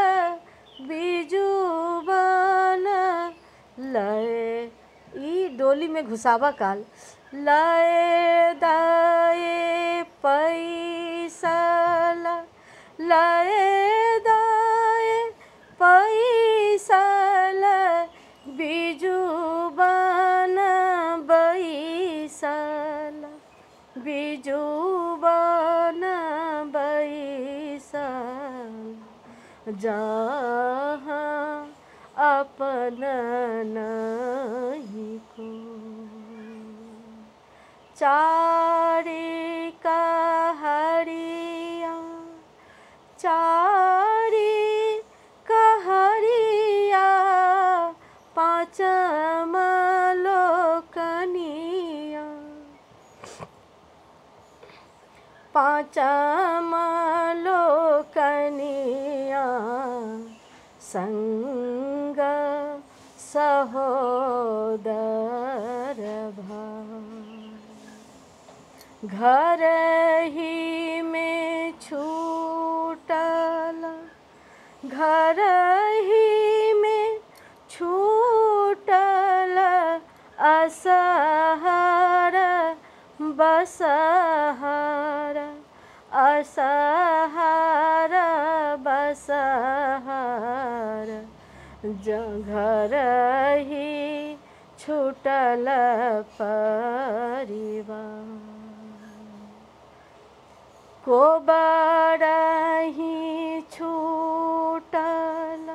बिजुबन लए, ई डोली में घुसावा काल, लए दाए पैसल, लए दाए पैसल, बिजुबन बैसल, बिजुबन बैसल, जहाँ अपन नहीं को। चारी कहरिया, चारी कहरिया, पाँचम लोकनिया, पाँचम लोकनिया, संग सहोदर भाई। घर ही में छूटल, घर ही में छूटल, असहर बसहर, असहर बसहर, घर ही छूटल परिवार। को बरही छूटल,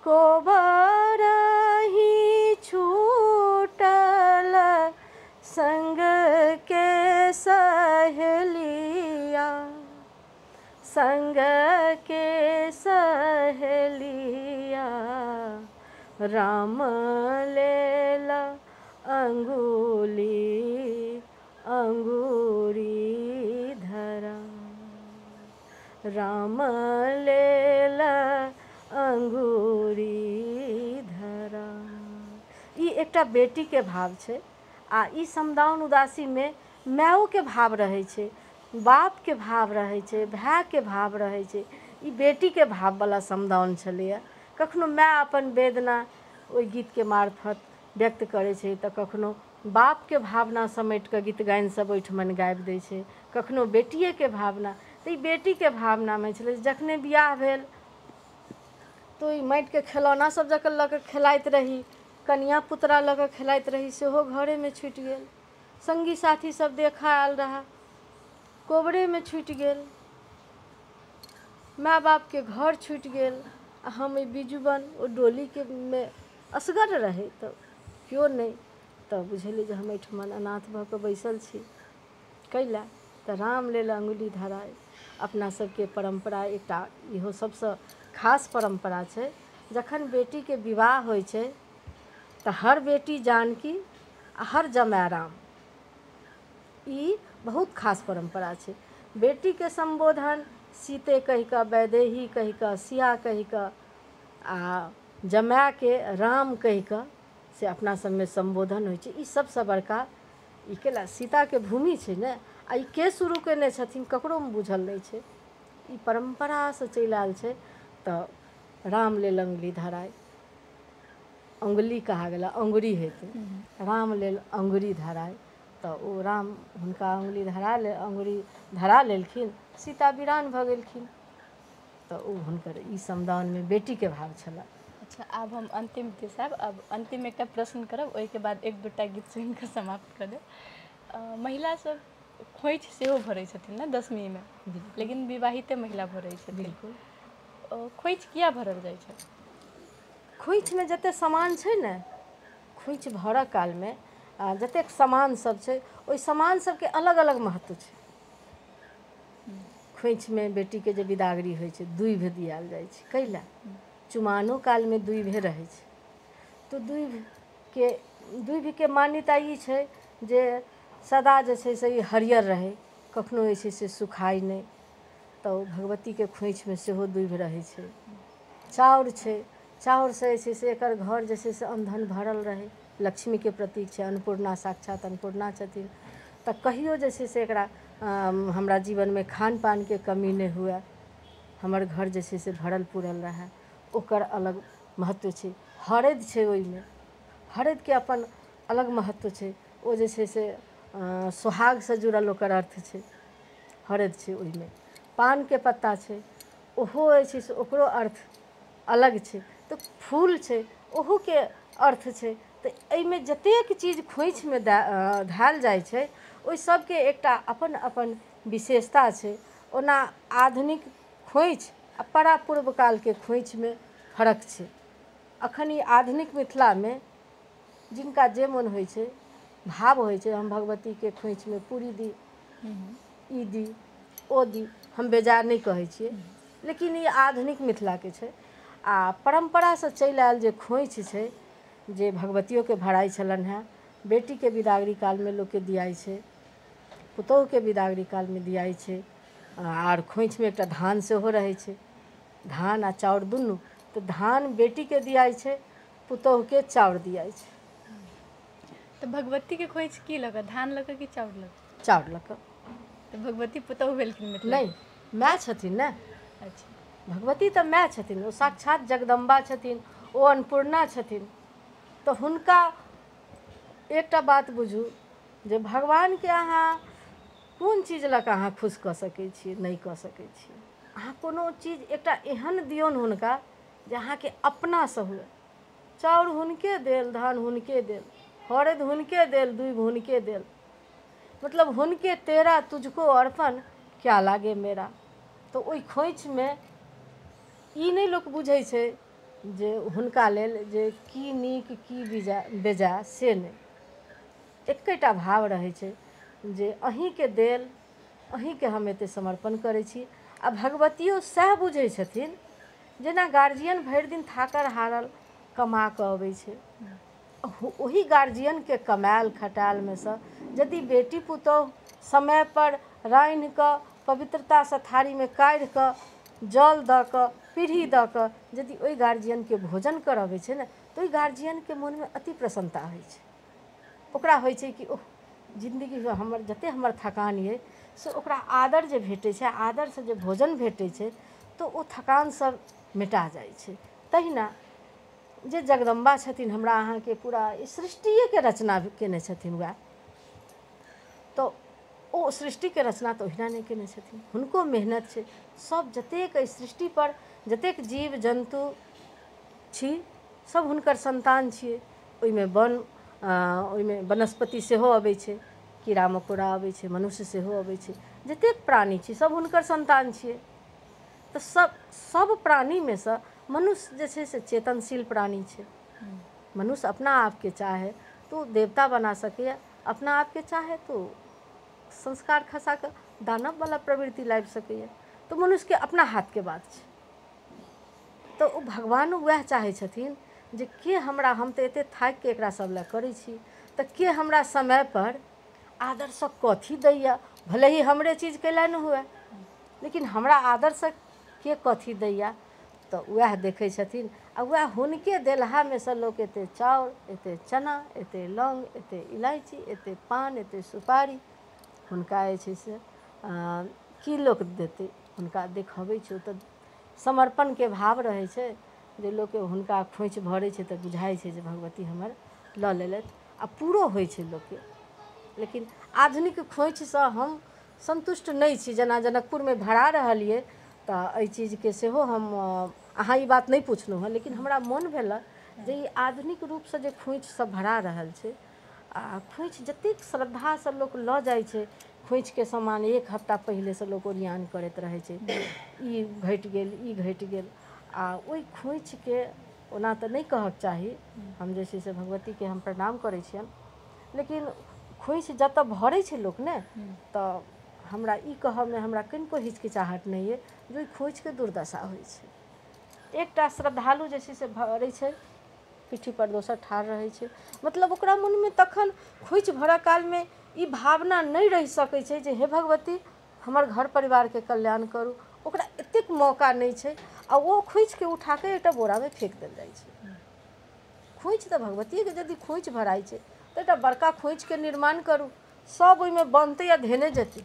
को बरही छूटल, संग के सहेलिया, संग के सहेलिया, राम लेला अंगुली अंगूरी धरा, राम लेला अंगूरी धरा। ई एकटा बेटी के भाव छै आ ई समदाउन उदासी में माओ के भाव रहे छै, बाप के भाव रहे छै, भाई के भाव रहे छै। ई बेटी के भाव वाला समदाउन छलैया। कखनो माय अपन वेदना ओहि गीत के मार्फत व्यक्त करे छै तऽ कखनो बाप के भावना समेट कऽ गीत गायन सब ओहिठमन गाबि दै छै, कखनो बेटिए के भावना। तऽ ई बेटी के भावना में छलै जखने बियाह भेल तो ई माटि के खिलौना सब जकर लऽ कऽ खेलाइत रही, कनिया पुतरा लऽ कऽ खेलाइत रही, सेहो घरे में छूटि गेल। संगी साथी सब देखा आयल रहा, कोबरे में छूटि गेल, माय बाप के घर छूटि गेल। हम बिजुबन ओ डोली के में असगर रहे तऽ केओ नहीं, तऽ बुझलियै जे हम एहिठमन अनाथ भऽ कऽ बैसल छी। कैला तऽ राम लेल अंगुली धराय अपना सबके परम्परा एकटा इहो सबसँ खास परम्परा छै। जखन बेटी के विवाह होइ छै तऽ हर बेटी जानकी आ हर जमाय राम, ई बहुत खास परम्परा छै। बेटी के संबोधन सीते कहि कऽ, वैदेही कहि कऽ, सिया कहि कऽ आ जमाय के राम कहि कऽ से अपना सबमे संबोधन होइ छै। ई सबसँ बड़का ई केला सीता के भूमि छै ने, आ ई के शुरू केने छथिन ककरो में बुझल नहीं छै। ई परम्परा से चलि आयल छै। तऽ राम लेल अंगुली धराय, अंगुली कहा गेला, अंगुरी हेतै, राम लेल अंगुरी धराय। तऽ ओ राम हुनका अंगुली धरा लेलखिन, सीता वीरान भऽ गेलखिन। तऽ ओ हुनकर ई समदाउन में बेटी के भाव छला। अच्छा, आब हम अंतिम दिशाब, अब अंतिम एकटा प्रश्न करब, ओहिके बाद एक दूटा गीत सुनि कऽ समाप्त कर देब। महिला सब खोइछ सेहो भरै छथिन ने दशमी में, लेकिन विवाहिते महिला भरै छथिन। बिल्कुल। खोइछ किया भरल जाइ छै? खोइछ में जते सामान छै ने, खोइछ भरऽ काल में जतेक सामान सब छै, ओहि सामान सबके अलग अलग महत्व छै। खोइछमे बेटीके जे विदागरी होइ छै दूभि दियाल जाइ छै कैला चुमानो कालमे दूभि रहै छै तऽ दूभिके मान्यता ई छै जे सदा जे छै से ई हरियर रहै कखनो जे छै से सुखाइ नहि तऽ भगवतीके खोइछमे सेहो दूभि रहै छै चाउर छै चाउरसँ जे छै से एकर घर जे छै से अन्धन भरल रहै लक्ष्मीके प्रतीक छै अन्नपूर्णा साक्षात अन्नपूर्णा छथिन तऽ कहियो जे छै से एकरा हमरा जीवनमे खान पानके कमी नहि हुए हमर घर जे छै से भरल पूरल रहै ओकर अलग महत्व छै हरदि छै ओहिमे हरदिके अपन अलग महत्व छै ओ जे छै से सोहागसँ जुड़ल ओकर अर्थ छै हरदि छै ओहिमे पानके पत्ता छै ओहो जे छै से ओकरो अर्थ अलग छै तऽ फूल छै ओहोके अर्थ छै तऽ एहिमे जतेक चीज खोइछमे धएल जाइ छै ओहि सबके एकटा अपन अपन विशेषता छै ओना आधुनिक खोइछ आ परापूर्व कालके खोइछमे फर्क छै अखन ई आधुनिक मिथिलामे जिनका जे मोन होइ छै भाव होइ छै हम भगवतीके खोइछमे पूरी दी ई दी ओ दी हम बेजार नहि कहै छियै लेकिन ई आधुनिक मिथिलाके छै आ परम्परासँ चलि आयल जे खोइछ छै जे भगवतियोके भराइ छलनि हेँ बेटीके विदागरी कालमे लोकके दियाइ छै पुतोहुके विदागरी कालमे दियाइ छै आर खोइछमे एकटा धान सेहो रहै छै धान आ चाउर दुनू तऽ धान बेटीके दियाइ छै पुतोहुके चाउर दियाइ छै तऽ भगवतीके खोइछ की लऽ कऽ धान लऽ कऽ कि चाउर लऽ कऽ चाउर लऽ कऽ तऽ भगवती पुतोहु भेलखिन मिथिला नहि माय छथिन ने अच्छा भगवती तऽ माय छथिन ओ साक्षात जगदम्बा छथिन ओ अन्नपूर्णा छथिन तऽ हुनका एकटा बात बुझू जे भगवानके अहाँ कोन चीज लऽ कऽ अहाँ खुश कऽ सकै छियै नहि कऽ सकै छियै अहाँ कोनो चीज एकटा एहन दियौन हुनका जे अहाँके अपनासँ हुए चाउर हुनके देल धान हुनके देल हरदि हुनके देल दूभि हुनके देल मतलब हुनके तेरा तुझको अर्पण क्या लागे मेरा तऽ ओहि खोइछमे ई नहि लोक बुझै छै जे हुनका लेल जे की नीक की बेजाय से नहि एकेटा भाव रहै छै जे अहीँके देल अहीँके हम एते समर्पण करै छी आ भगवतियो सएह बुझै छथिन जेना गार्जियन भरि दिन थाकल हारल कमा कऽ अबै छै ओही गार्जियनके कमायल खटायलमे सँ यदि बेटी पुतोहु समयपर रान्हि कऽ पवित्रतासँ थारीमे काढ़ि कऽ जल दऽ कऽ पीढ़ी दऽ कऽ यदि ओहि गार्जियनके भोजन करबै छै ने तऽ ओहि गार्जियनके मोनमे अति प्रसन्नता होइ छै ओकरा होइ छै कि ओह जिन्दगीमे हमर जतेक हमर थकान अइ से ओकरा आदर जे भेटै छै आदरसँ जे भोजन भेटै छै तऽ ओ थकान सब मिटा जाइ छै तहिना जे जगदम्बा छथिन हमरा अहाँके पूरा सृष्टिएके रचना केने छथिन वएह तऽ ओ सृष्टिके रचना तऽ ओहिना नहि केने छथिन हुनको मेहनत छै सब जतेक एहि सृष्टिपर जतेक जीव जन्तु छी सब हुनकर संतान छियै ओहिमे ओहिमे वनस्पति सेहो अबै छै कीड़ा मकोड़ा अबै छै मनुष्य सेहो अबै छै जतेक प्राणी छी सब हुनकर संतान छियै तऽ सब प्राणीमे सँ मनुष्य जे छै से चेतनशील प्राणी छै मनुष्य अपना आपके चाहे तो देवता बना सकैए अपना आपके चाहे तो संस्कार खसा कऽ दानववला प्रवृत्ति लाबि सकैए तऽ मनुष्यके अपना हाथके बात छै तऽ ओ भगवान वएह चाहै छथिन जे के हमरा हम तऽ एतेक थाकिके एकरा सब लए करै छी तऽ के हमरा समयपर आदरसँ कथी दैए भले ही हमरे चीज कैला नहि हुए लेकिन हमरा आदरसँ के कथी दैए तऽ वएह देखै छथिन आ वएह हुनके देलहामे सँ लोक एतेक चाउर एतेक चना एतेक लौङ्ग एतेक इलायची एतेक पान एतेक सुपारी हुनका जे छै से की लोक देतै हुनका देखबै छै तऽ समर्पणके भाव रहै छै जे लोक हुनका खोइछ भरै छै तऽ बुझाइ छै जे भगवती हमर लऽ लेलथि आ पूरो होइ छै लोकके लेकिन आधुनिक खोइछसँ हम सन्तुष्ट नहि छी जेना जनकपुरमे भरा रहल अइ तऽ एहि चीजके सेहो हम अहाँ ई बात नहि पुछलहुँ हँ लेकिन हमरा मोन भेल जे ई आधुनिक रूपसँ जे खोइछसब भरा रहल छै आ खोइछ जतेक श्रद्धासँ लोक लऽ जाइ छै खोइछके सामान एक हफ्ता पहिलेसँ लोक ओरिआन करैत रहै छै ई घटि गेल ई घटि गेल आ ओहि खोइछके ओना तऽ नहि कहऽके चाही हम जे छै से भगवतीके हम प्रणाम करै छियनि लेकिन खोइछ जतऽ भरै छै लोक ने तऽ हमरा ई कहबमे हमरा कनिको हिचकिचाहट नहि अइ जे ओहि खोइचके दुर्दशा होइ छै। एकटा श्रद्धालु जे छै से भरै छै पीठी पर, दोसर ठाढ़ रहै छै, मतलब ओकरा मोनमे तखन खोइच भरऽ कालमे ई भावना नहि रहि सकै छै जे हे भगवती हमर घर परिवारके कल्याण करू। ओकरा एतेक मौका नहि छै आ ओ खोइचके उठाके एकटा बोरामे फेंक देल जाइ छै। खोइच तऽ भगवतीके यदि खोइच भराइ छै तऽ एकटा बड़का खोइचके निर्माण करू, सब ओहिमे बनतै आ धेने जेतै,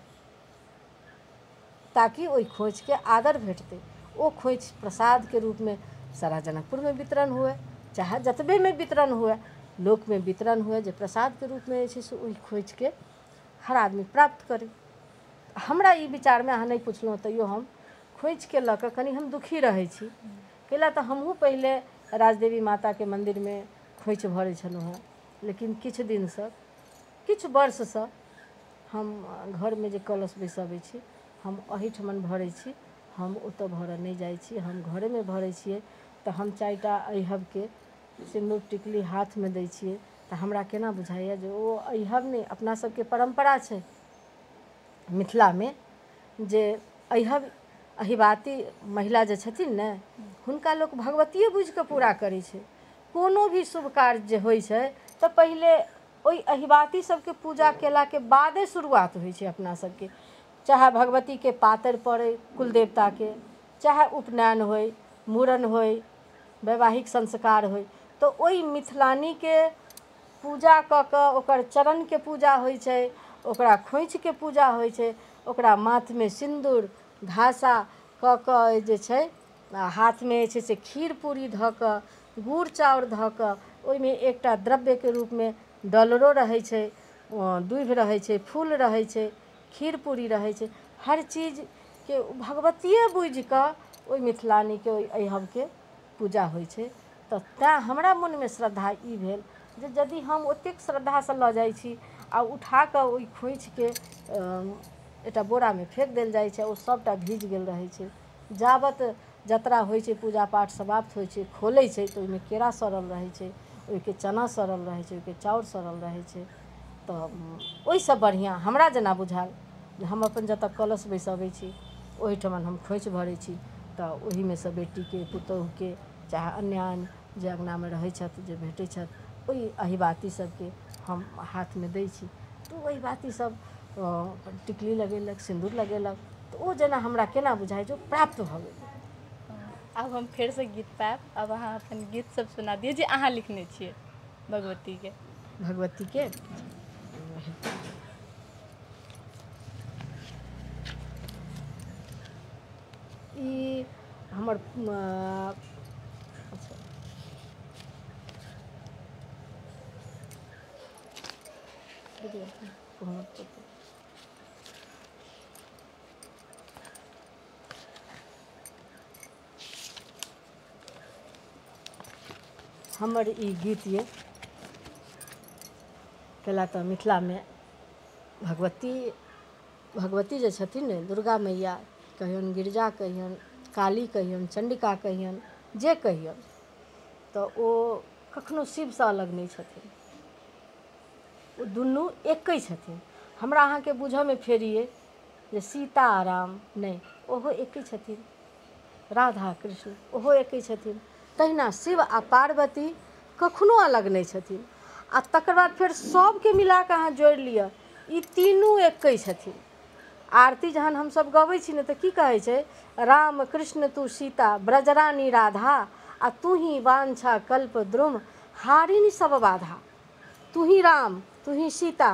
ताकि ओहि खोइचके आदर भेटतै। ओ खोइच प्रसादके रूपमे सारा जनकपुरमे वितरण हुए, चाहे जतबेमे वितरण हुए, लोकमे वितरण हुए, जे प्रसादके रूपमे जे छै से ओहि खोइचके हर आदमी प्राप्त करै। हमरा ई विचारमे, अहाँ नहि पुछलहुँ तैयो हम खोइचके लऽ कऽ कनि हम दुखी रहै छी, कैला तऽ हमहूँ पहिले राजदेवी माताके मन्दिरमे खोइच भरै छलहुँ हेँ, लेकिन किछु दिनसँ, किछु वर्षसँ हम घरमे जे कलश बैसबै छी हम एहिठमन भरै छी, हम ओतऽ भरऽ नहि जाइ छी, हम घरेमे भरै छियै। तऽ हम 4टा अहिबके सिन्दूर टिकली हाथमे दै छियै तऽ हमरा केना बुझाइए जे ओ अहिब नहि, अपना सबके परम्परा छै मिथिलामे जे अहिब अहिबाती महिला जे छथिन ने हुनका लोक भगवतिये बुझिकऽ पूरा करै छै। कोनो भी शुभ कार्य जे होइ छै तऽ पहिले ओहि अहिबाती सबके पूजा केलाके बादे शुरुआत होइ छै अपना सबके, चाहे भगवतीके पातरि पड़ै कुलदेवताके, चाहे उपनयन होइ, मूड़न होइ, वैवाहिक संस्कार होइ, तऽ ओहि मिथिलानीके पूजा कऽ कऽ ओकर चरणके पूजा होइ छै, ओकरा खोइचके पूजा होइ छै, ओकरा माथमे सिन्दूर धासा कऽ कऽ जे छै हाथमे जे छै से खीर पूरी धऽ कऽ, गुड़ चाउर धऽ कऽ, ओहिमे एकटा द्रव्यके रूपमे डलरो रहै छै, दूभि रहै छै, फूल रहै छै, खीर पूरी रहै छै, हर चीजके भगवतिये बुझिकऽ ओहि मिथिलानीके ओहि अहिबके पूजा होइ छै। तऽ तेँ हमरा मोनमे श्रद्धा ई भेल जे यदि हम ओतेक श्रद्धासँ लऽ जाइ छी आ उठाकऽ ओहि खोइचके एकटा बोरामे फेंक देल जाइ छै, ओ सबटा भीज गेल रहै छै। जाबत जतरा होइ छै, पूजा पाठ समाप्त होइ छै, खोलै छै तऽ ओहिमे केरा सड़ल रहै छै, ओहिके चना सड़ल रहै छै, ओहिके चाउर सड़ल रहै छै। तऽ ओहिसँ बढ़िआँ हमरा जेना बुझायल जे हम अपन जतऽ कलश बैसबै छी ओहिठमन हम खोइच भरै छी तऽ ओहिमे सँ बेटीके, पुतहुके, चाहे अन्य जे अङ्गनामे रहै छथि, जे भेटै छथि, ओहि अहिबाती सबके हम हाथमे दै छी तऽ ओ अहिबाती सब टिकली लगेलक, सिन्दूर लगेलक, तऽ ओ जेना हमरा केना बुझाइ जे ओ प्राप्त भऽ गेलै। आब हम फेरसँ गीत पायब, आब अहाँ अपन गीत सब सुना दिअ जे अहाँ लिखने छियै भगवतीके। भगवतीके ई हमर अच्छा हमर ई गीत ये, कैला तऽ मिथिलामे भगवती जे छथिन ने, दुर्गा मैया कहियौन, गिरिजा कहियौन, काली कहियौन, चण्डिका कहियौन, जे कहियौन, तऽ ओ कखनो शिवसँ अलग नहि छथिन, ओ दुनू एकै छथिन। हमरा अहाँके बुझऽमे फेर अइ जे सीता आ राम, नहि, ओहो एकै छथिन, राधा कृष्ण ओहो एकै छथिन, तहिना शिव आ पार्वती कखनो अलग नहि छथिन। आ तकर बाद फेर सबके मिलाकऽ अहाँ जोड़ि लिअ, ई तीनू एकै छथिन। आरती जहन हमसब गबै छी ने तऽ की कहै छै, राम कृष्ण तू सीता ब्रजरानी राधा, आ तू ही वांछा कल्प द्रुम हारिणी सब बाधा। तू ही राम, तू ही सीता,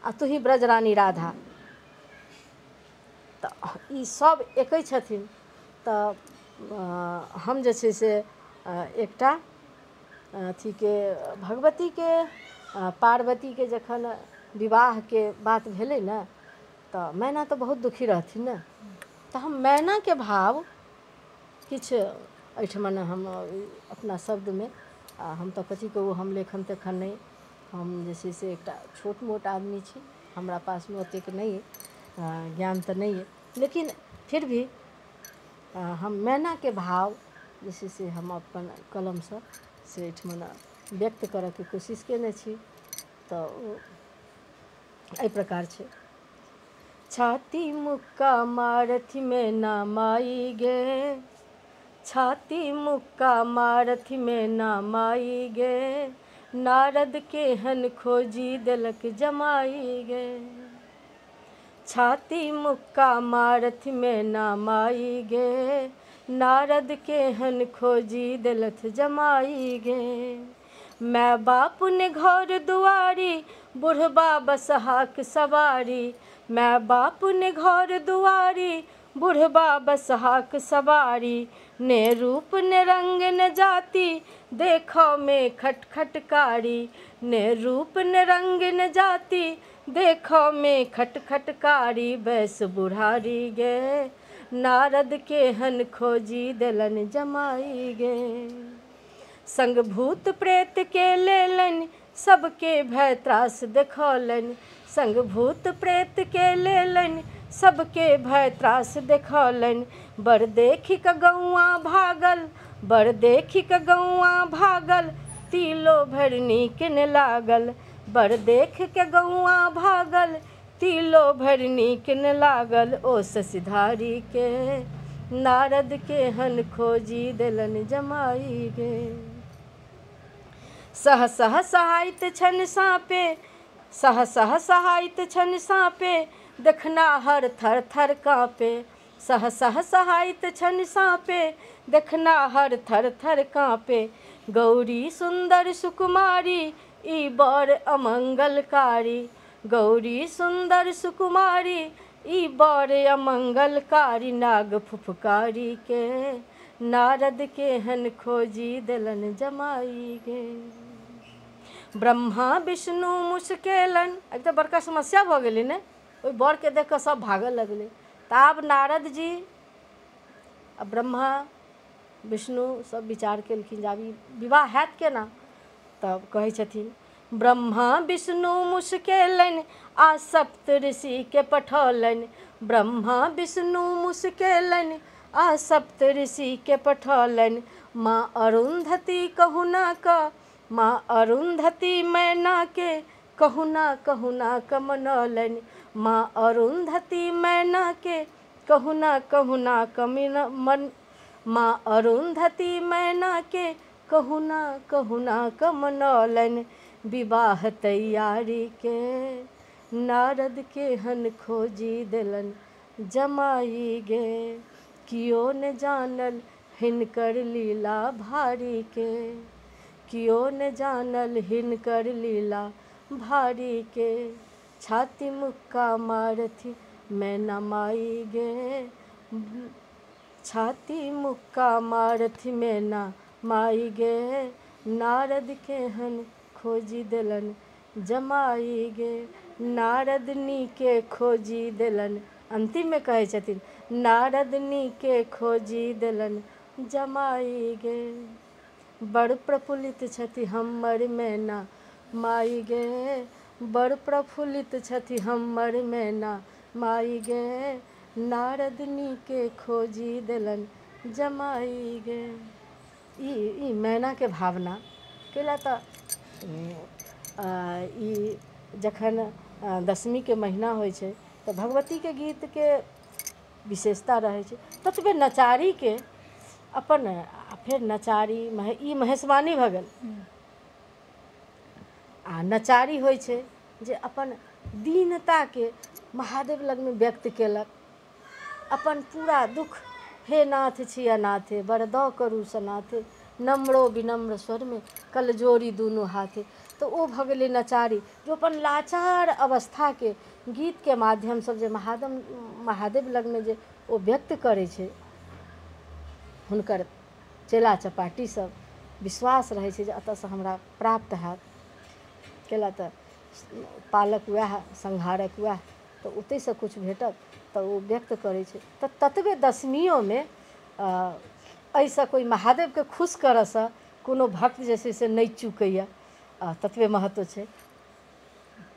आ तू ही ब्रजरानी राधा। तऽ ई सब एकै छथिन। तऽ हम जे छै से एकटा अथीके भगवतीके पार्वतीके जखन विवाहके बात भेलै ने तऽ मैना तऽ बहुत दुखी रहथिन ने, तऽ हम मैनाके भाव किछु एहिठमन हम अपना शब्दमे हम तऽ कथी कहू, हम लेखन तेखन नहि, हम जे छै से एकटा छोट मोट आदमी छी, हमरा पासमे ओतेक नहि अइ ज्ञान तऽ नहि अइ, लेकिन फिर भी हम मैनाके भाव जे छै से हम अपन कलमसँ से एहिठमन व्यक्त करऽके कोशिश कयने छी। तऽ ओ एहि प्रकार छै। छाती मुक्का मारथि में ना माई गे, छाती मुक्का मारथि में ना माई गे, नारद केहन खोजी देलक जमाई गे। छाती मुक्का मारथि में ना माई गे, नारद केहन खोजी देलथ जमाई गे। मैं बाप ने घर दुआरी, बुढ़बा बसहाक सवारी, मैं बाप ने घर दुआरी, बुढ़बा बसहाक सवारी, ने रूप ने रंग ने जाति, देखो में खटखटकारी, ने रूप ने रंग ने जाति, देखो में खटखटकारी, बैस बुढ़ारी गे, नारद केहन खोजी देलन जमाई गे। संग भूत प्रेत के लेलन, सबके भय त्रास देखौलन, संग भूत प्रेत के लेलन, सबके भय त्रास देखौलन। बड़ देखी क गौआ भागल, बड़ देखी क गौआ भागल, तिलो भर नीक न लागल, बड़ देख के गौआ भागल, तिलो भर नीक न लागल। ओ शशिधारी के, नारद केहन खोजी देलन जमाई गे। सह सह सहायत छन सापे, सह सह सहायत छन सापे, देखना हर थर थर काँपे, सह सह सहायत छन सापे, देखना हर थर थर काँपे। गौरी सुंदर सुकुमारी, ई बड़ अमंगलकारी, गौरी सुंदर सुकुमारी, ई बड़ अमंगलकारी। नाग फुफकारी के, नारद केहन खोजी देलन जमाई गे। ब्रह्मा विष्णु मुस्केलन, एक तो बड़का समस्या भ गेलै ने, ओहि बर के देख कऽ सब भागऽ लगलै। तऽ आब नारद जी आ ब्रह्मा विष्णु सब विचार केलखिन जे आब ई विवाह हैत केना। तब कहै छथिन, ब्रह्मा विष्णु मुस्केलन, आ सप्त ऋषि के पठौलन, ब्रह्मा विष्णु मुस्केलन, आ सप्त ऋषि के पठौलन। माँ अरुंधति कहुना का, माँ अरुंधति मैना के, कहुना कहुना कमनौलन, माँ अरुंधति मैना के, कहुना कहुना कमन, माँ अरुंधति मैना के, कहुना कहुना कमनौलन। विवाह तैयारी के, नारद केहन खोजी देलन जमाई गे। कियो न जानल हिनकर लीला भारी के, कियो न जानल हिनकर लीला भारी के। छाती मुक्का मारथि मैं न माई गे, छाती मुक्का मारथि मैं न माई गे, नारद केहन खोजी देलन जमाई गे। नारद नीके खोजी देलन, अंतिम में कहै छथिन, नारद नीके खोजी देलन जमाई गे। बड़ प्रफुल्लित छथि हमर मैना माई गे, बड़ प्रफुल्लित छथि हमर मैना माई गे, नारद नीके खोजी देलन जमाई गे। ई मैना के भावना केला तऽ ई जखन दशमी के महीना होइ छै तऽ भगवती के गीत के विशेषता रहै छै। ततबे नचारी के अपन फेर नचारी ई महेशवाणी भऽ गेल, आ नचारी होइ छै जे अपन दीनता के महादेव लग में व्यक्त केलक, अपन पूरा दुख, हे नाथ छी अनाथे, बरदौ करू सनाथे, नम्रो विनम्र स्वर में कल जोड़ी दुनू हाथे। तो ओ भऽ गेलै नचारी, जो अपन लाचार अवस्था के गीत के माध्यम से जे महादेव लग में जे ओ व्यक्त करै छै, हुनकर चेला चपाटी सब विश्वास रहै छै जे एतऽ से हमरा प्राप्त हैत। केला तऽ पालक वएह, संहारक वएह, तऽ ओतै से कुछ भेटत तऽ ओ व्यक्त करै छै। तऽ ततबे दशमियों में एहिसँ कोई महादेव के खुश करऽ से कोनो भक्त जे छै से नहि चूकैया, ततबे महत्व छै।